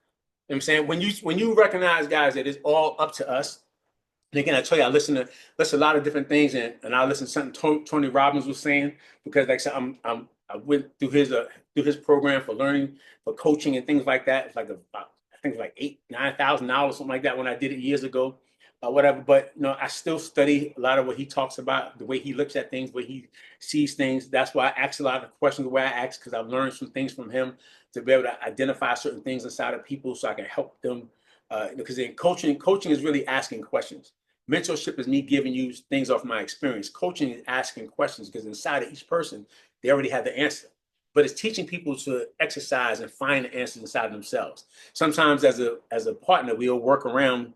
[SPEAKER 2] You know what I'm saying? When you recognize, guys, that it's all up to us. And again, I tell you, I listen to a lot of different things, and I listen to something Tony Robbins was saying, because like I said, I went through his program for learning, for coaching and things like that. It's like I think it's like $8,000-9,000, something like that, when I did it years ago, whatever. But I still study a lot of what he talks about, the way he looks at things, the way he sees things. That's why I ask a lot of questions the way I ask, because I've learned some things from him to be able to identify certain things inside of people, so I can help them. Because in coaching is really asking questions. Mentorship is me giving you things off my experience. Coaching is asking questions, because inside of each person, they already have the answer. But it's teaching people to exercise and find the answers inside of themselves. Sometimes as a partner, we'll work around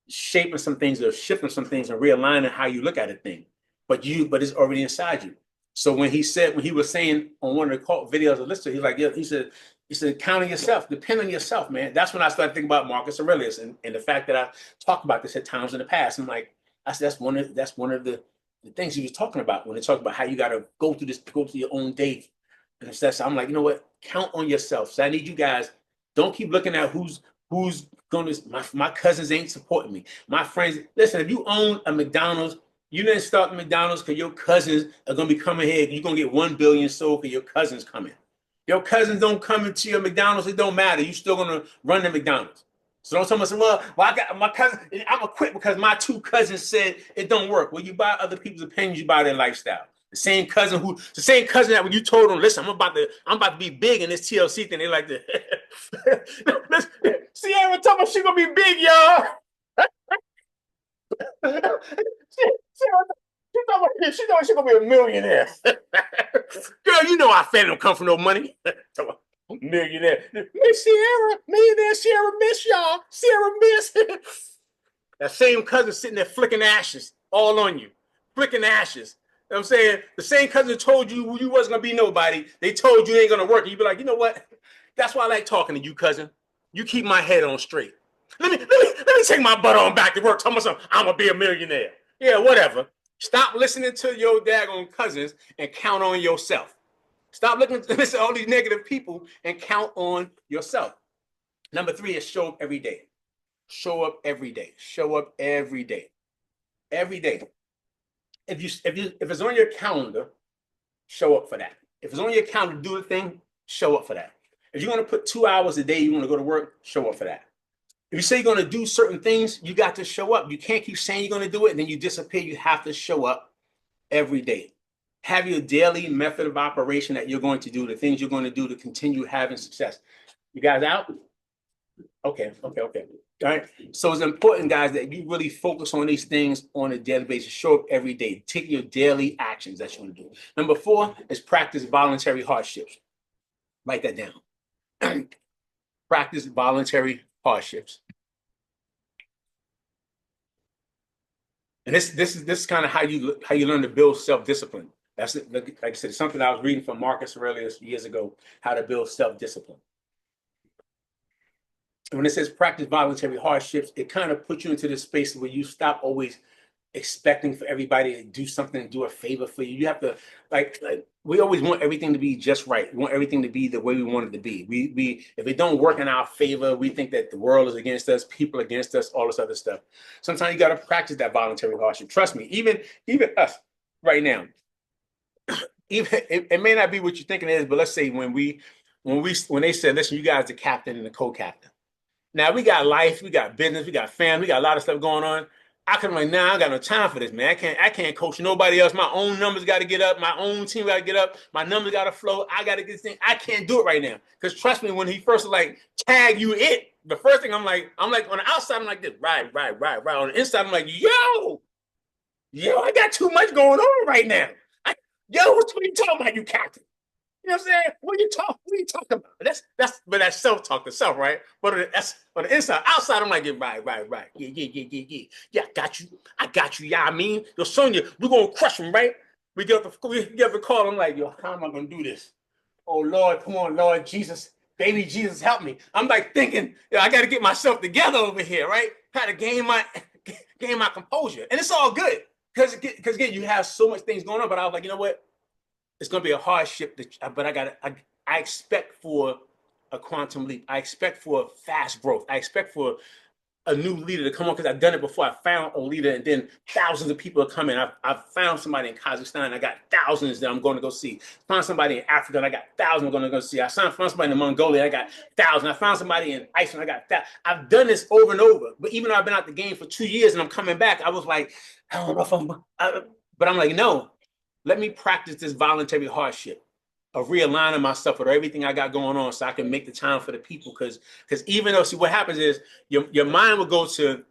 [SPEAKER 2] shaping some things or shifting some things and realigning how you look at a thing. But it's already inside you. So when he was saying on one of the videos I listened to, he's like, yeah, he said, count on yourself, depend on yourself, man. That's when I started thinking about Marcus Aurelius and the fact that I talked about this at times in the past. I'm like, that's one of the things he was talking about when they talk about how you got to go through your own day. And so I'm like, you know what? Count on yourself. So I need you guys, don't keep looking at who's going to, my cousins ain't supporting me. My friends, listen, if you own a McDonald's, you didn't start McDonald's because your cousins are going to be coming here. You're going to get 1 billion sold because your cousins coming. Your cousins don't come into your McDonald's. It don't matter. You're still going to run the McDonald's. So don't tell me, well, I got my cousin, I'm going to quit because my 2 cousins said it don't work. Well, you buy other people's opinions, you buy their lifestyle. The same cousin that when you told them, listen, I'm about to be big in this TLC thing, they like to, Sierra told me she going to be big, y'all. She knows she's gonna be a millionaire. Girl, you know our family don't come from no money. Millionaire. Miss Sierra, millionaire Sierra miss y'all. Sierra miss. That same cousin sitting there flicking ashes all on you. Flicking ashes. You know what I'm saying? The same cousin told you you wasn't gonna be nobody. They told you it ain't gonna work. And you be like, you know what? That's why I like talking to you, cousin. You keep my head on straight. Let me take my butt on back to work. Tell me something. I'm gonna be a millionaire. Yeah, whatever. Stop listening to your daggone cousins and count on yourself. Stop listen to all these negative people and count on yourself. Number three is show up every day. Show up every day. Show up every day. Every day. If it's on your calendar, show up for that. If it's on your calendar to do the thing, show up for that. If you're going to put 2 hours a day, you want to go to work, show up for that. If you say you're going to do certain things, you got to show up. You can't keep saying you're going to do it and then you disappear. You have to show up every day. Have your daily method of operation that you're going to do, the things you're going to do to continue having success. You guys out? Okay. All right. So it's important, guys, that you really focus on these things on a daily basis. Show up every day. Take your daily actions that you want to do. Number 4 is practice voluntary hardships. Write that down. Practice voluntary hardships. And this is kind of how you learn to build self-discipline. That's it. Like I said, something I was reading from Marcus Aurelius years ago, how to build self-discipline. When it says practice voluntary hardships, it kind of puts you into this space where you stop always expecting for everybody to do something, do a favor for you. You have to, like we always want everything to be just right. We want everything to be the way we want it to be. We if it don't work in our favor, we think that the world is against us, people against us, all this other stuff. Sometimes you got to practice that voluntary hardship. Trust me, even us right now. Even it may not be what you're thinking it is, but let's say when they said, listen, you guys the captain and the co-captain. Now we got life, we got business, we got family, we got a lot of stuff going on. I can like, nah, I got no time for this, man. I can't coach nobody else. My own numbers got to get up. My own team got to get up. My numbers got to flow. I got to get this thing. I can't do it right now. Because trust me, when he first like tag you it, the first thing I'm like on the outside, I'm like this, right. On the inside, I'm like, yo, I got too much going on right now. What are you talking about, you captain? You know what I'm saying? What are you talking about? That's self-talk to self, right? But that's on the inside. Outside, I'm like, right. Yeah. Yeah, I got you. Yeah, I mean, yo, Sonia, we're gonna crush him, right? We get the call. I'm like, yo, how am I gonna do this? Oh Lord, come on, Lord Jesus, baby Jesus, help me. I'm like thinking, I gotta get myself together over here, right? How to gain my composure. And it's all good. Because again, you have so much things going on, but I was like, you know what? It's going to be a hardship, but I expect for a quantum leap. I expect for fast growth. I expect for a new leader to come on because I've done it before. I found a leader and then thousands of people are coming. I've found somebody in Kazakhstan. I got thousands that I'm going to go see. Found somebody in Africa and I got thousands I'm going to go see. I found somebody in Mongolia. I got thousands. I found somebody in Iceland. I got thousands. I've done this over and over. But even though I've been out the game for 2 years and I'm coming back, I was like, I don't know if but I'm like, no. Let me practice this voluntary hardship of realigning myself with everything I got going on so I can make the time for the people. Because even though, see, what happens is your mind will go to,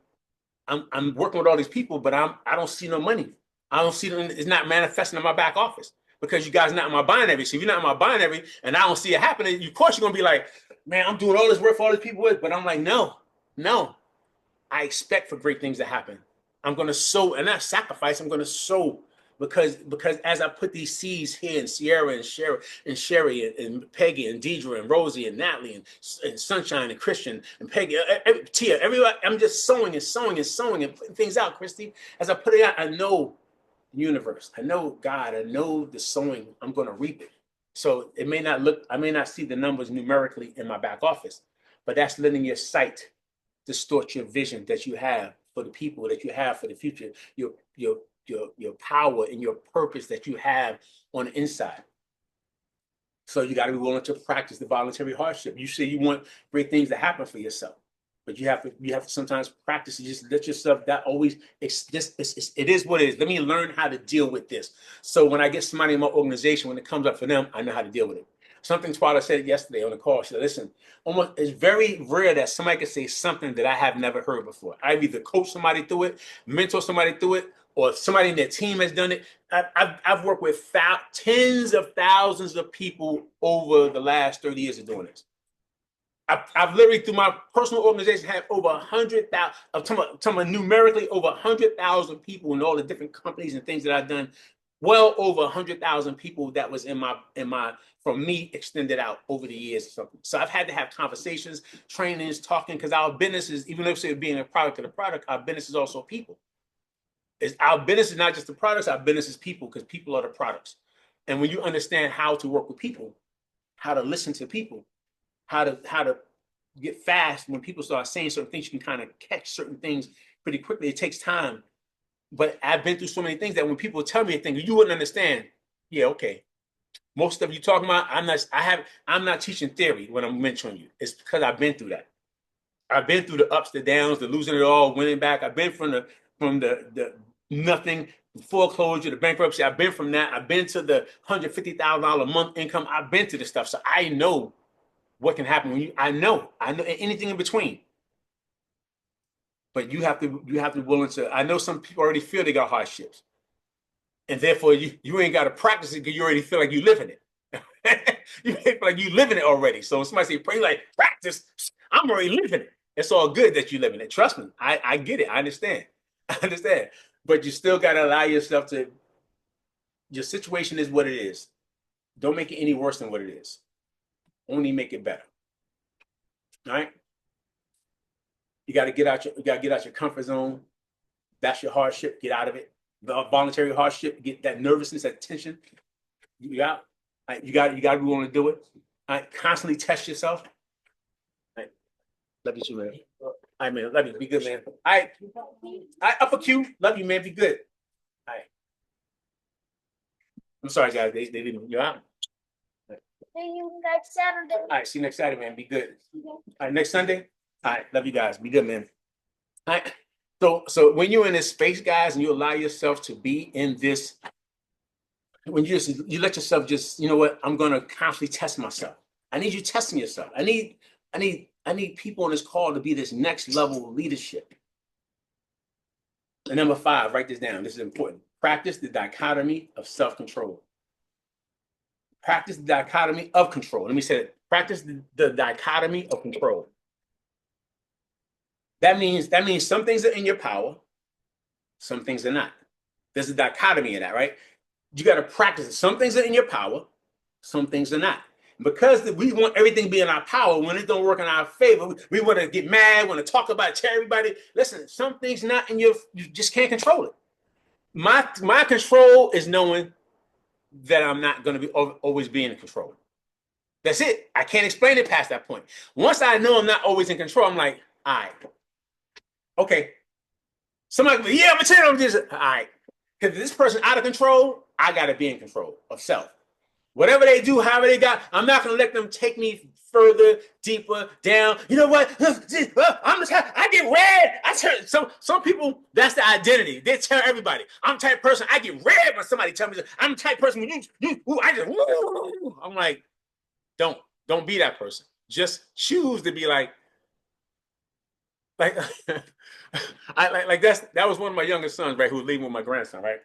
[SPEAKER 2] I'm working with all these people, but I don't see no money. I don't see them. It's not manifesting in my back office because you guys not in my binary. So if you're not in my binary and I don't see it happening, of course you're going to be like, man, I'm doing all this work for all these people. But I'm like, no. I expect for great things to happen. I'm going to sow and not sacrifice. I'm going to sow. Because as I put these seeds here in Sierra and Sherry and Peggy and Deidre and Rosie and Natalie and Sunshine and Christian and Peggy, Tia, everybody, I'm just sowing and putting things out, Christy. As I put it out, I know the universe. I know God. I know the sowing. I'm going to reap it. So I may not see the numbers numerically in my back office, but that's letting your sight distort your vision that you have for the people that you have for the future. Your power and your purpose that you have on the inside. So you got to be willing to practice the voluntary hardship. You say you want great things to happen for yourself, but you have to sometimes practice and just let yourself that always it is what it is. Let me learn how to deal with this. So when I get somebody in my organization, when it comes up for them, I know how to deal with it. Something Twyla said yesterday on the call. She said, listen, it's very rare that somebody can say something that I have never heard before. I've either coached somebody through it, mentor somebody through it, or somebody in their team has done it. I've worked with tens of thousands of people over the last 30 years of doing this. I've literally, through my personal organization, had over 100,000, I'm talking numerically over 100,000 people in all the different companies and things that I've done. Well over 100,000 people that was in my from me extended out over the years or something. So I've had to have conversations, trainings, talking, because our business is, even if it's being a product of the product, our business is also people. Our business is not just the products, our business is people, because people are the products. And when you understand how to work with people, how to listen to people, how to get fast when people start saying certain things. You can kind of catch certain things pretty quickly. It takes time. But I've been through so many things that when people tell me a thing, you wouldn't understand. Yeah, okay. Most stuff you talking about, I'm not teaching theory when I'm mentoring you. It's because I've been through that. I've been through the ups, the downs, the losing it all, winning back. I've been from the nothing, foreclosure, the bankruptcy. I've been from that. I've been to the $150,000 a month income. I've been to this stuff. So I know what can happen when I know anything in between. But you have to be willing to. I know some people already feel they got hardships, and therefore you ain't got to practice it because you already feel like you live in it. You feel like you live in it already. So when somebody say pray like practice, I'm already living it. It's all good that you live in it. Trust me, I get it. I understand. I understand. But you still got to allow yourself to. Your situation is what it is. Don't make it any worse than what it is. Only make it better. All right. You got to get out your comfort zone. That's your hardship. Get out of it. The voluntary hardship. Get that nervousness, that tension. You got you got to be willing to do it. Constantly test yourself. Love you too, man. All right, man. Love you. Be good, man. All right. Upper Q. Love you, man. Be good. All right. I'm sorry, guys. They didn't. You out?
[SPEAKER 3] See you next Saturday.
[SPEAKER 2] All right. See you next Saturday, man. Be good. All right. Next Sunday. All right. Love you guys. Be good, man. All right. So when you're in this space, guys, and you allow yourself to be in this, when you let yourself just, you know what, I'm gonna constantly test myself. I need you testing yourself. I need people on this call to be this next level of leadership. And number 5, write this down. This is important. Practice the dichotomy of self-control. Practice the dichotomy of control. Let me say it. Practice the dichotomy of control. That means some things are in your power, some things are not. There's a dichotomy in that, right? You got to practice it. Some things are in your power, some things are not. Because we want everything to be in our power, when it don't work in our favor, we want to get mad, want to talk about it, tell everybody. Listen, some things not in you just can't control it. My control is knowing that I'm not going to be always be in control. That's it. I can't explain it past that point. Once I know I'm not always in control, I'm like, all right. Okay. Somebody goes, yeah, I'm tell you, I'm just all right. Because this person out of control, I gotta be in control of self. Whatever they do, however they got, I'm not gonna let them take me further, deeper, down. You know what? I get red. I tell some people that's the identity. They tell everybody, I'm the type of person I get red when somebody tell me that. I'm the type of person when I'm like, don't be that person. Just choose to be like that was one of my youngest sons, right, who was leaving with my grandson, right?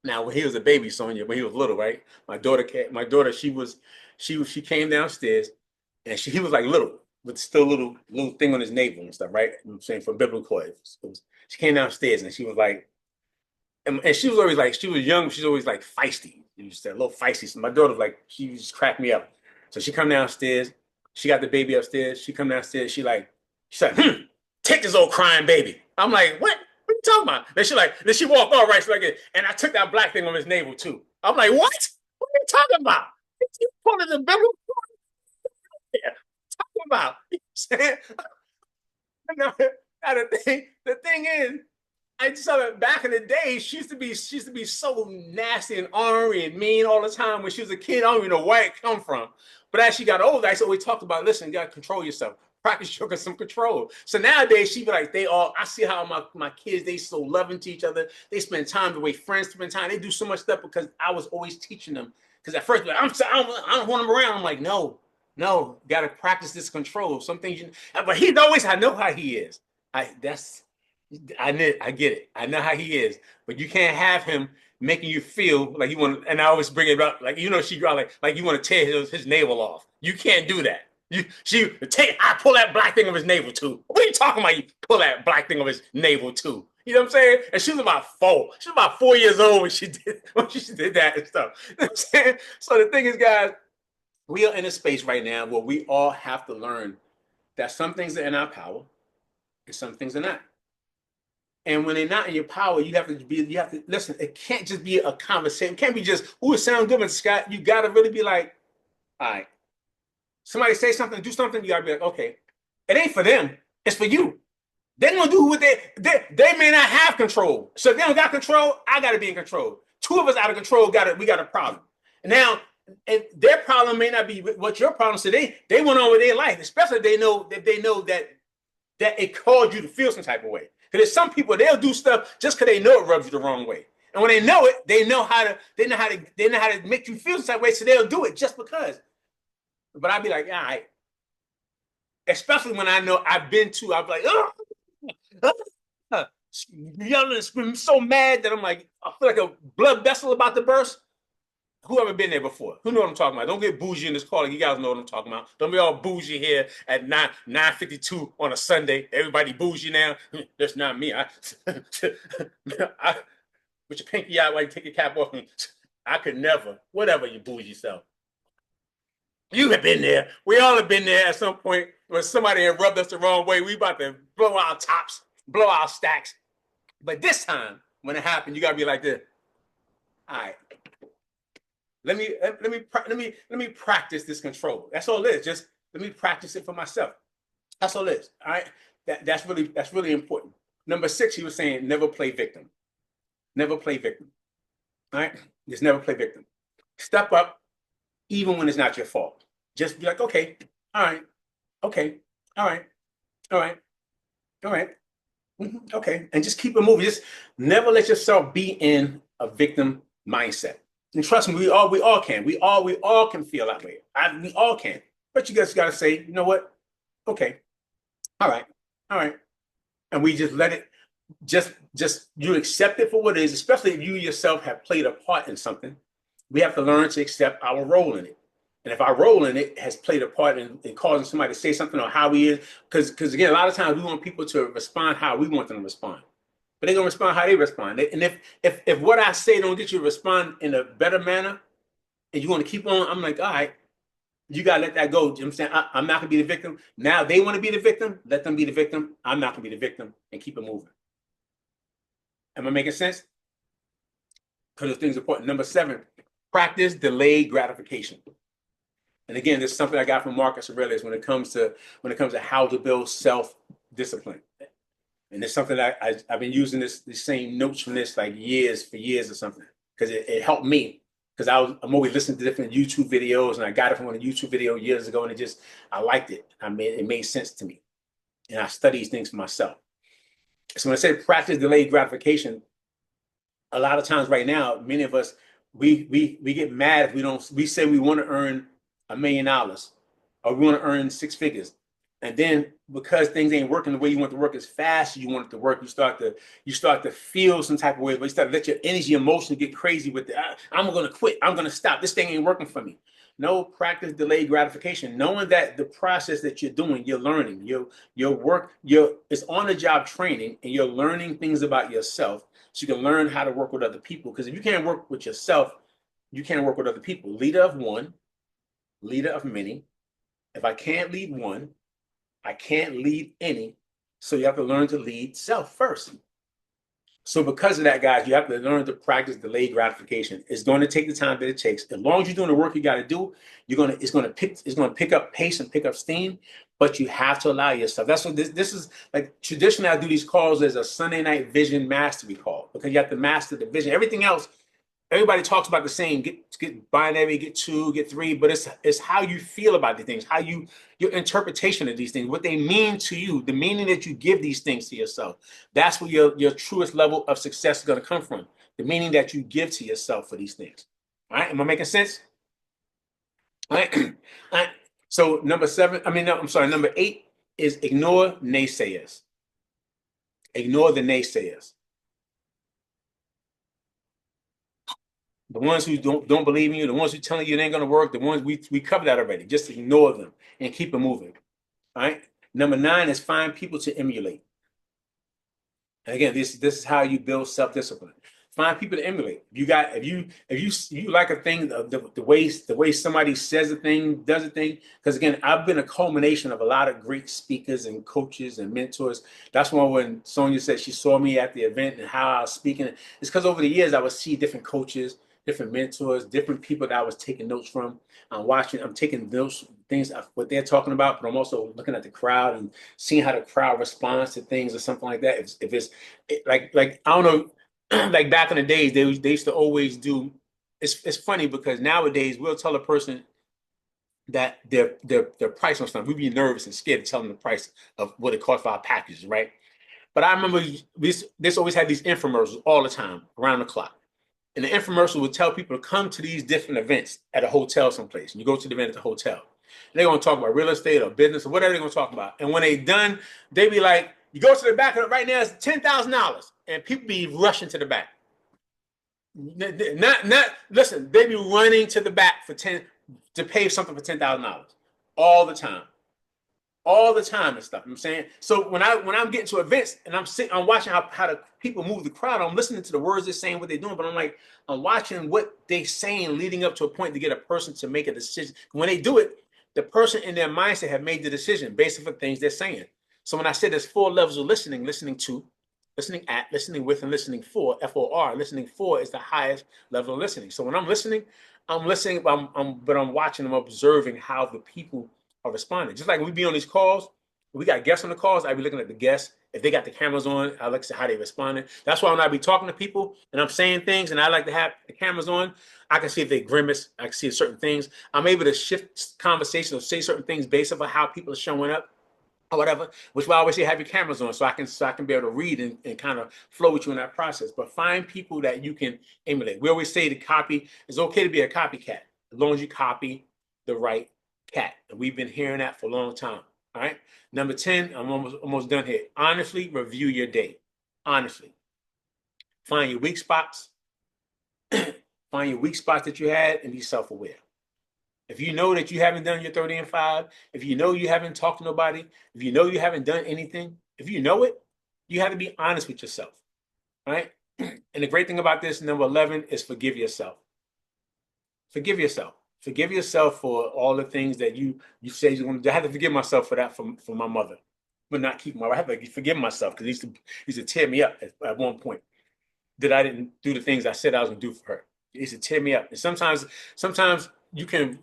[SPEAKER 2] Now when he was a baby, Sonia, when he was little, right? My daughter, she came downstairs and he was like little, with still little thing on his navel and stuff, right? I'm saying for biblical, she came downstairs and she was like, and she was always like, she was young, she's always like feisty. She was a little feisty. So my daughter was like, she just cracked me up. So she come downstairs, she got the baby upstairs, she come downstairs, she's like, take this old crying baby. I'm like, what? What are you talking about? Then she walked all right. She's like, and I took that black thing on his navel too. I'm like, what? What are you talking about? You pulling the biblical? Yeah, talking about? You know what I'm saying? Now, the thing is, I just saw that back in the day, she used to be so nasty and ornery and mean all the time when she was a kid. I don't even know where it come from. But as she got older, I always talked about, listen, you gotta control yourself. Practice some control. So nowadays she be like, I see how my kids, they so loving to each other. They spend time the way friends spend time. They do so much stuff because I was always teaching them. Because at first, like, I don't want them around. I'm like, no, got to practice this control. Some things, but he's always, I know how he is. I get it. I know how he is. But you can't have him making you feel like you want. And I always bring it up, like she got like you want to tear his navel off. You can't do that. I pull that black thing of his navel too. What are you talking about? You pull that black thing of his navel too. You know what I'm saying? And she was about 4. She was about 4 years old when she did that and stuff. You know what I'm saying? So the thing is, guys, we are in a space right now where we all have to learn that some things are in our power and some things are not. And when they're not in your power, you have to listen. It can't just be a conversation. It can't be just, it sounds good, Mr. Scott. You got to really be like, all right. Somebody say something, do something, you gotta be like, okay, It ain't for them. It's for you. They're gonna do what they may not have control. So if they don't got control, I gotta be in control. Two of us out of control, we got a problem. And now, and their problem may not be what your problem. So they went on with their life, especially if they know that it caused you to feel some type of way. Because there's some people, they'll do stuff just because they know it rubs you the wrong way. And when they know it, they know how to make you feel some type of way, so they'll do it just because. But I'd be like, all right. Especially when I know I've been to, I'd be like, yelling and screaming, so mad that I'm like, I feel like a blood vessel about to burst. Whoever been there before, who know what I'm talking about? Don't get bougie in this call. You guys know what I'm talking about. Don't be all bougie here at 9:52 on a Sunday. Everybody bougie now. That's not me. I put your pinky out while you take your cap off. I could never. Whatever, you bougie self. You have been there. We all have been there at some point when somebody had rubbed us the wrong way. We about to blow our tops, blow our stacks. But this time, when it happened, you gotta be like this. All right. Let me practice this control. That's all it is. Just let me practice it for myself. That's all it is. All right. That's really important. Number 6, he was saying, never play victim. Never play victim. All right. Just never play victim. Step up, even when it's not your fault. Just be like, okay, all right, okay, all right, all right, all right, okay, and just keep it moving. Just never let yourself be in a victim mindset. And trust me, we all can. We all can feel that way. We all can. But you guys got to say, you know what? Okay, all right, and we just let it. Just you accept it for what it is. Especially if you yourself have played a part in something, we have to learn to accept our role in it. And if our role in it has played a part in causing somebody to say something or how he is, because again, a lot of times we want people to respond how we want them to respond, but they're gonna respond how they respond. And if what I say don't get you to respond in a better manner, and you want to keep on, I'm like, all right, you gotta let that go. You know what I'm saying? I'm not gonna be the victim. Now they want to be the victim. Let them be the victim. I'm not gonna be the victim, and keep it moving. Am I making sense? Because those things are important. Number 7, practice delayed gratification. And again, this is something I got from Marcus Aurelius when it comes to how to build self-discipline. And it's something that I've been using the same notes from this like years or something, because it helped me, because I'm always listening to different YouTube videos, and I got it from a YouTube video years ago, and I liked it. It made sense to me, and I study these things for myself. So when I say practice delayed gratification, a lot of times right now, many of us we get mad if we say we want to earn $1 million, or we want to earn 6 figures, and then because things ain't working the way you want it to work as fast as you want it to work, you start to feel some type of way, but you start to let your energy, emotion get crazy with it. I'm gonna quit. I'm gonna stop. This thing ain't working for me. No, practice delayed gratification, knowing that the process that you're doing, you're learning, your work, it's on the job training, and you're learning things about yourself, so you can learn how to work with other people. Because if you can't work with yourself, you can't work with other people. Leader of one, leader of many. If I can't lead one, I can't lead any. So you have to learn to lead self first. So because of that, guys, you have to learn to practice delayed gratification. It's going to take the time that it takes. As long as you're doing the work you got to do, it's going to pick up pace and pick up steam. But you have to allow yourself. That's what this is like. Traditionally, I do these calls as a Sunday night vision mastery call, because you have to master the vision. Everything else, everybody talks about the same, get binary, get 2, get 3, but it's how you feel about the things, how your interpretation of these things, what they mean to you, the meaning that you give these things to yourself. That's where your truest level of success is going to come from. The meaning that you give to yourself for these things. All right, am I making sense? All right. All right. So number 8 is ignore naysayers. Ignore the naysayers. The ones who don't believe in you, the ones who telling you it ain't gonna work, the ones we covered that already. Just ignore them and keep it moving. All right. Number 9 is find people to emulate. And again, this is how you build self-discipline. Find people to emulate. If you like a thing, the way somebody says a thing, does a thing. Because again, I've been a culmination of a lot of great speakers and coaches and mentors. That's why when Sonia said she saw me at the event and how I was speaking, it's because over the years I would see different coaches, different mentors, different people that I was taking notes from. I'm taking those things, what they're talking about, but I'm also looking at the crowd and seeing how the crowd responds to things or something like that. If it's like I don't know, like back in the days, they used to always do. It's funny because nowadays we'll tell a person that their price on something. We'd be nervous and scared to tell them the price of what it costs for our packages, right? But I remember this always had these infomercials all the time around the clock. And the infomercial would tell people to come to these different events at a hotel someplace. And you go to the event at the hotel. And they're going to talk about real estate or business or whatever they're going to talk about. And when they're done, they be like, you go to the back of it right now, it's $10,000. And people be rushing to the back. Listen, they be running to the back to pay something for $10,000 all the time. All the time and stuff. You know what I'm saying? So when I'm getting to events and I'm watching how the people move the crowd, I'm listening to the words they're saying, what they're doing, but I'm watching what they're saying leading up to a point to get a person to make a decision. When they do it, the person in their mindset have made the decision based on the things they're saying. So when I said there's 4 levels of listening, listening to, listening at, listening with, and listening for, FOR, listening for is the highest level of listening. So when I'm listening, but I'm watching, I'm observing how the people are responding. Just like when we be on these calls, we got guests on the calls, I be looking at the guests. If they got the cameras on, I like to see how they responding. That's why when I be talking to people and I'm saying things and I like to have the cameras on, I can see if they grimace, I can see certain things. I'm able to shift conversation or say certain things based on how people are showing up or whatever, which why I always say have your cameras on so I can be able to read and kind of flow with you in that process. But find people that you can emulate. We always say it's okay to be a copycat as long as you copy the right cat. And we've been hearing that for a long time. All right. Number 10, I'm almost done here. Honestly review your day. Honestly. Find your weak spots. Find your weak spots that you had and be self-aware. If you know that you haven't done your 30 and 5, if you know you haven't talked to nobody, if you know you haven't done anything, if you know it, you have to be honest with yourself. All right. And the great thing about this, number 11, is forgive yourself. Forgive yourself. Forgive yourself for all the things that you say you're going to do. I had to forgive myself for that for my mother, but not keep my. I have to forgive myself because he used to tear me up at one point that I didn't do the things I said I was going to do for her. He used to tear me up, and sometimes you can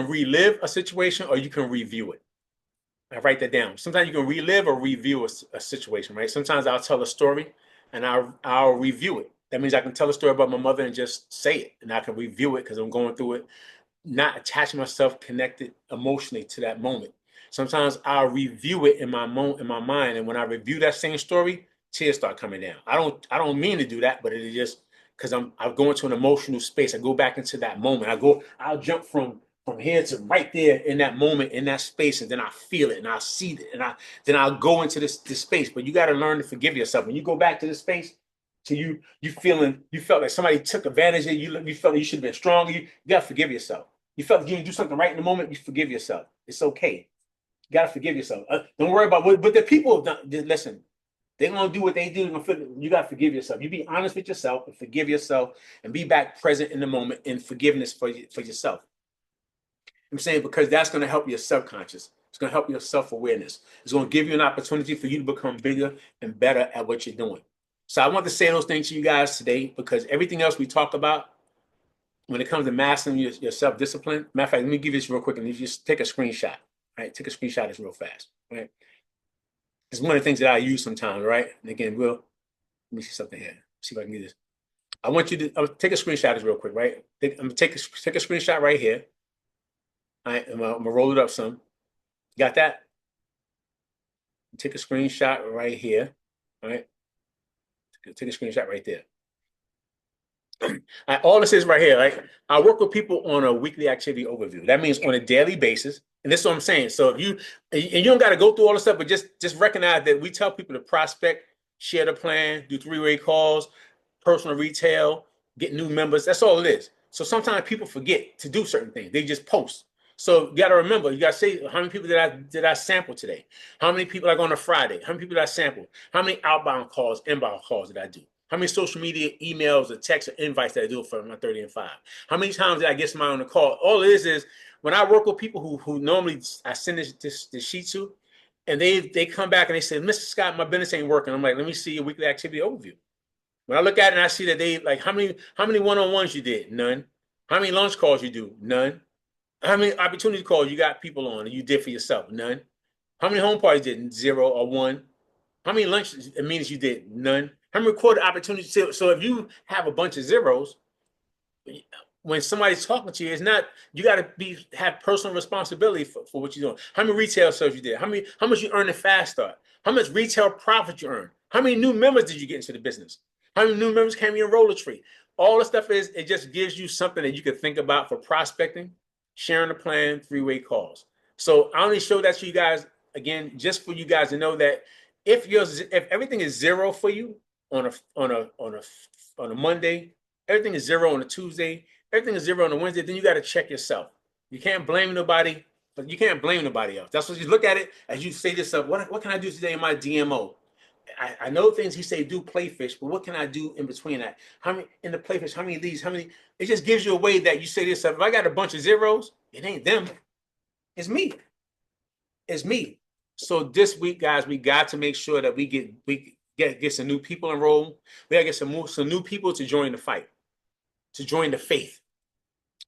[SPEAKER 2] relive a situation or you can review it. I write that down. Sometimes you can relive or review a situation, right? Sometimes I'll tell a story and I'll review it. That means I can tell a story about my mother and just say it, and I can review it because I'm going through it, not attaching myself connected emotionally to that moment. Sometimes I'll review it in my mind, and when I review that same story, tears start coming down. I don't mean to do that, but it is just because I'm going into an emotional space. I go back into that moment. I'll jump from here to right there in that moment, in that space, and then I feel it and I see it, and then I'll go into this space. But you got to learn to forgive yourself. When you go back to this space, to you felt like somebody took advantage of you. You felt like you should have been stronger. You got to forgive yourself. You felt like you didn't do something right in the moment. You forgive yourself. It's okay. You got to forgive yourself. Don't worry about what. But the people, just listen. They're gonna do what they do. You got to forgive yourself. You be honest with yourself and forgive yourself, and be back present in the moment in forgiveness for yourself. I'm saying because that's going to help your subconscious. It's going to help your self-awareness. It's going to give you an opportunity for you to become bigger and better at what you're doing. So I want to say those things to you guys today because everything else we talk about when it comes to mastering your self-discipline. Matter of fact, let me give you this real quick and you just take a screenshot. Right? Take a screenshot of this real fast. Right? It's one of the things that I use sometimes, right? And again, let me see something here. See if I can get this. I want you to take a screenshot of this real quick, right? I'm going to take a screenshot right here. All right, I'm gonna roll it up some. Got that? Take a screenshot right here. All right. Take a screenshot right there. All this is right here, right? I work with people on a weekly activity overview. That means on a daily basis. And this is what I'm saying. So if you don't got to go through all the stuff, but just recognize that we tell people to prospect, share the plan, do 3-way calls, personal retail, get new members. That's all it is. So sometimes people forget to do certain things. They just post. So you got to remember, you got to say how many people did I sample today? How many people like on a Friday? How many people did I sample? How many outbound calls, inbound calls did I do? How many social media emails or texts or invites did I do for my 30 and 5? How many times did I get somebody on the call? All it is when I work with people who normally I send this sheet to, and they come back and they say, Mr. Scott, my business ain't working. I'm like, let me see your weekly activity overview. When I look at it and I see that they like how many one-on-ones you did? None. How many lunch calls you do? None. How many opportunity calls you got people on and you did for yourself? None. How many home parties did? 0 or 1. How many lunch meetings you did? None. How many recorded opportunities? So if you have a bunch of zeros, when somebody's talking to you, it's not, you got to have personal responsibility for what you're doing. How many retail sales you did? How much you earned in Fast Start? How much retail profit you earned? How many new members did you get into the business? How many new members came in your roller tree? All the stuff is, it just gives you something that you can think about for prospecting, sharing a plan, three-way calls. So I only show that to you guys again, just for you guys to know that if everything is 0 for you on a Monday, everything is 0 on a Tuesday, everything is 0 on a Wednesday, then you got to check yourself. You can't blame nobody, but you can't blame nobody else. That's what you look at it as you say to yourself, what can I do today in my DMO? I know things he say do playfish, but what can I do in between that? How many in the playfish? How many leads? How many? It just gives you a way that you say to yourself, if I got a bunch of zeros, it ain't them. It's me. It's me. So this week, guys, we got to make sure that we get some new people enrolled. We gotta get some new people to join the fight, to join the faith.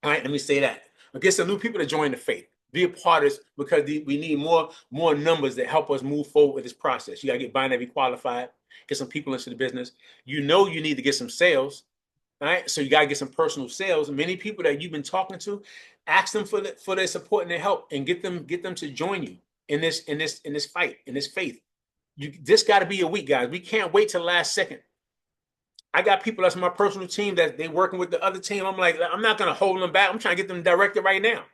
[SPEAKER 2] All right, let me say that. Get some new people to join the faith. Be a part of this because we need more numbers that help us move forward with this process. You got to get binary qualified, get some people into the business. You need to get some sales. All right, so you got to get some personal sales. Many people that you've been talking to, ask them for their support and their help, and get them to join you in this fight, in this faith. This got to be a week, guys. We can't wait till the last second. I got people that's my personal team that they working with the other team. I'm like, I'm not gonna hold them back. I'm trying to get them directed right now.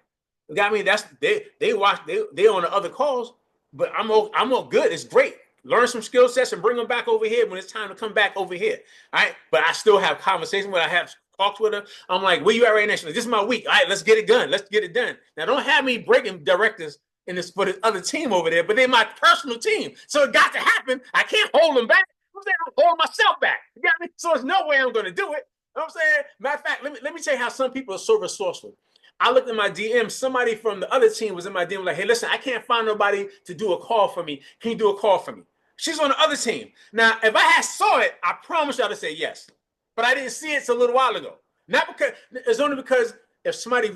[SPEAKER 2] You got me? That's they watch they on the other calls, but I'm all good. It's great. Learn some skill sets and bring them back over here when it's time to come back over here. All right. But I still have conversations when I have talks with her. I'm like, where you at right now? She's like, this is my week. All right, let's get it done. Let's get it done. Now don't have me breaking directors in this for the other team over there, but they're my personal team. So it got to happen. I can't hold them back. I'm saying I'm holding myself back. You got me? So there's no way I'm going to do it. You know what I'm saying? Matter of fact, let me tell you how some people are so resourceful. I looked at my DM. Somebody from the other team was in my DM like, hey, listen, I can't find nobody to do a call for me. Can you do a call for me? She's on the other team. Now, if I had saw it, I promise y'all to say yes. But I didn't see it a little while ago. Not because it's only because if somebody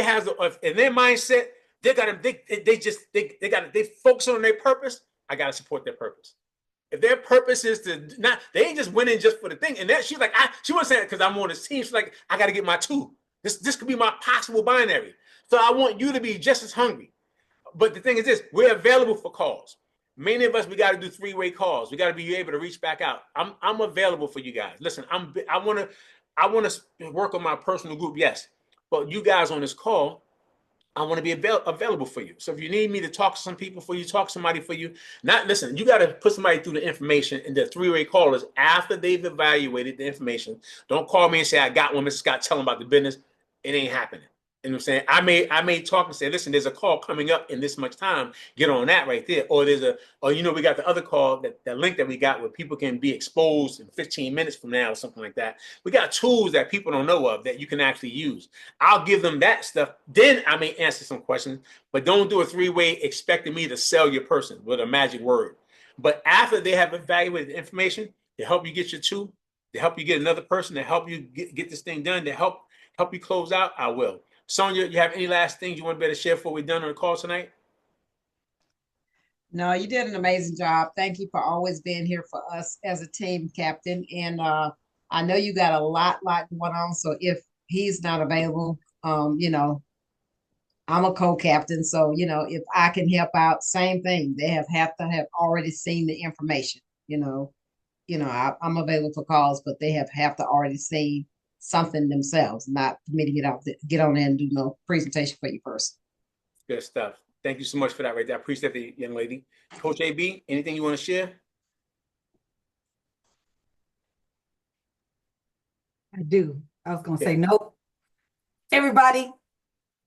[SPEAKER 2] has in their mindset, they focus on their purpose. I gotta support their purpose. If their purpose is to not, they ain't just winning just for the thing. And that she's like, she wasn't saying it because I'm on this team. She's like, I got to get my 2. This could be my possible binary. So I want you to be just as hungry. But the thing is this, we're available for calls. Many of us, we got to do 3-way calls. We got to be able to reach back out. I'm available for you guys. Listen, I want to work on my personal group, yes. But you guys on this call, I want to be available for you. So if you need me to talk to some people for you, talk to somebody for you. Listen, you got to put somebody through the information, and the 3-way callers after they've evaluated the information. Don't call me and say, I got one, Mr. Scott, tell them about the business. It ain't happening. You know what I'm saying? I may talk and say, listen, there's a call coming up in this much time. Get on that right there. Or we got the other call, that link that we got where people can be exposed in 15 minutes from now or something like that. We got tools that people don't know of that you can actually use. I'll give them that stuff. Then I may answer some questions, but don't do a 3-way expecting me to sell your person with a magic word. But after they have evaluated the information, to help you get your 2, to help you get another person, to help you get this thing done, to help you close out, I will. Sonia, you have any last things you want to be able to share before we're done on the call tonight?
[SPEAKER 1] No, you did an amazing job. Thank you for always being here for us as a team, Captain. And I know you got a lot going on. So if he's not available, I'm a co-captain. So, if I can help out, same thing. They have to have already seen the information. I'm available for calls, but they have to already see something themselves, not for me to get on there and do no presentation for you first.
[SPEAKER 2] Good stuff. Thank you so much for that right there. I appreciate the young lady. Coach AB, anything you want to share?
[SPEAKER 4] I do. I was going to say, nope. Everybody,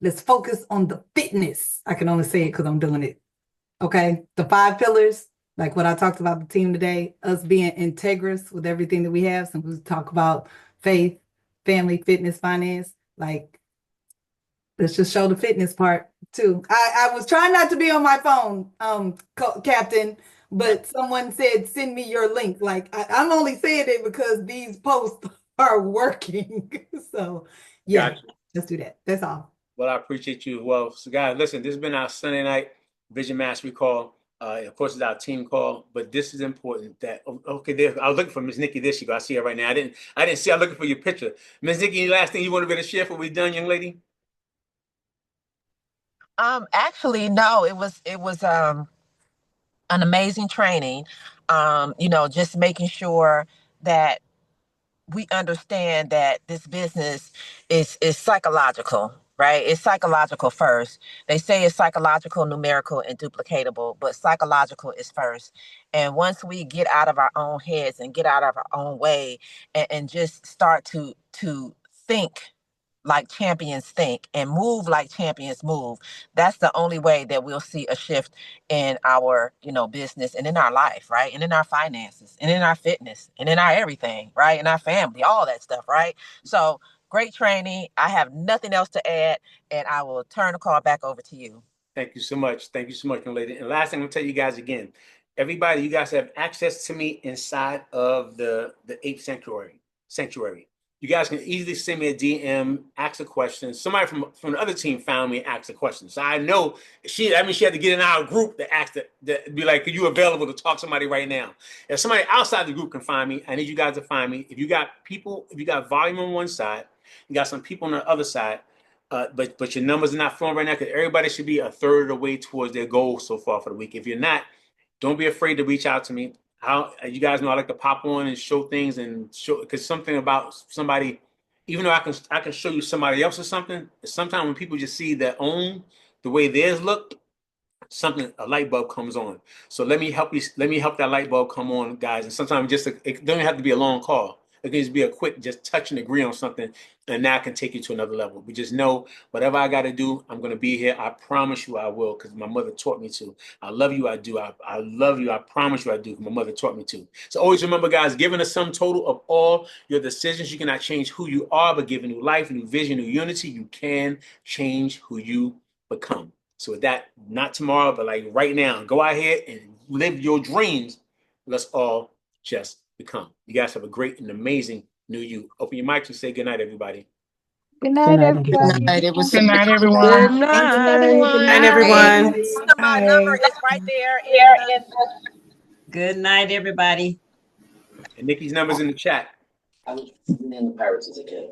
[SPEAKER 4] let's focus on the fitness. I can only say it because I'm doing it. Okay. The 5 pillars, like what I talked about the team today, us being integrous with everything that we have. So we talk about faith, family, fitness, finance. Like, let's just show the fitness part too. I was trying not to be on my phone, Captain, but someone said, send me your link. Like, I'm only saying it because these posts are working. So yeah, Let's do that. That's all.
[SPEAKER 2] Well, I appreciate you as well. So, guys, listen, this has been our Sunday night Vision Mastery call. Of course, it's our team call, but this is important. That okay, there. I was looking for Miss Nikki. There she go. I see her right now. I didn't see. I'm looking for your picture, Miss Nikki. Any last thing you want to be able to share before we done, young lady?
[SPEAKER 5] Actually, no, it was an amazing training. Just making sure that we understand that this business is psychological, right? It's psychological first. They say it's psychological, numerical, and duplicatable, but psychological is first. And once we get out of our own heads and get out of our own way and just start to think like champions think and move like champions move, that's the only way that we'll see a shift in our business and in our life, right, and in our finances and in our fitness and in our everything, right, in our family, all that stuff, right? So great training. I have nothing else to add, and I will turn the call back over to you.
[SPEAKER 2] Thank you so much. Thank you so much, young lady. And last thing I'm gonna tell you guys again, everybody, you guys have access to me inside of the eighth sanctuary. You guys can easily send me a DM, ask a question. Somebody from the other team found me and asked a question. So I know she had to get in our group to ask that be like, are you available to talk to somebody right now? If somebody outside the group can find me, I need you guys to find me. If you got volume on one side, you got some people on the other side, but your numbers are not flowing right now because everybody should be a third of the way towards their goal so far for the week. If you're not, don't be afraid to reach out to me. You guys know I like to pop on and show things and show because something about somebody, even though I can show you somebody else or something. Sometimes when people just see their own the way theirs look, a light bulb comes on. So let me help you. Let me help that light bulb come on, guys. And sometimes it doesn't have to be a long call. It can just be a quick, just touch and agree on something, and that can take you to another level. We just know whatever I got to do, I'm going to be here. I promise you I will, because my mother taught me to. I love you, I do. I love you, I promise you I do, because my mother taught me to. So always remember, guys, given a sum total of all your decisions, you cannot change who you are, but given new life, new vision, new unity, you can change who you become. So with that, not tomorrow, but like right now, go out here and live your dreams. Let's all just become. You guys have a great and amazing new you. Open your mics and say good night, everybody.
[SPEAKER 3] Good
[SPEAKER 4] Good
[SPEAKER 3] night,
[SPEAKER 4] night,
[SPEAKER 5] Good
[SPEAKER 4] everybody.
[SPEAKER 3] everybody.
[SPEAKER 5] night. It was
[SPEAKER 6] Good night,
[SPEAKER 7] Good
[SPEAKER 6] everyone.
[SPEAKER 5] thank you.
[SPEAKER 7] night.
[SPEAKER 4] Good
[SPEAKER 7] And
[SPEAKER 4] night.
[SPEAKER 7] everyone.
[SPEAKER 5] My number
[SPEAKER 6] Bye.
[SPEAKER 5] is right there in the
[SPEAKER 1] Good night, everybody.
[SPEAKER 2] And Nikki's number's in the chat.
[SPEAKER 5] I was in the Pirates as a kid.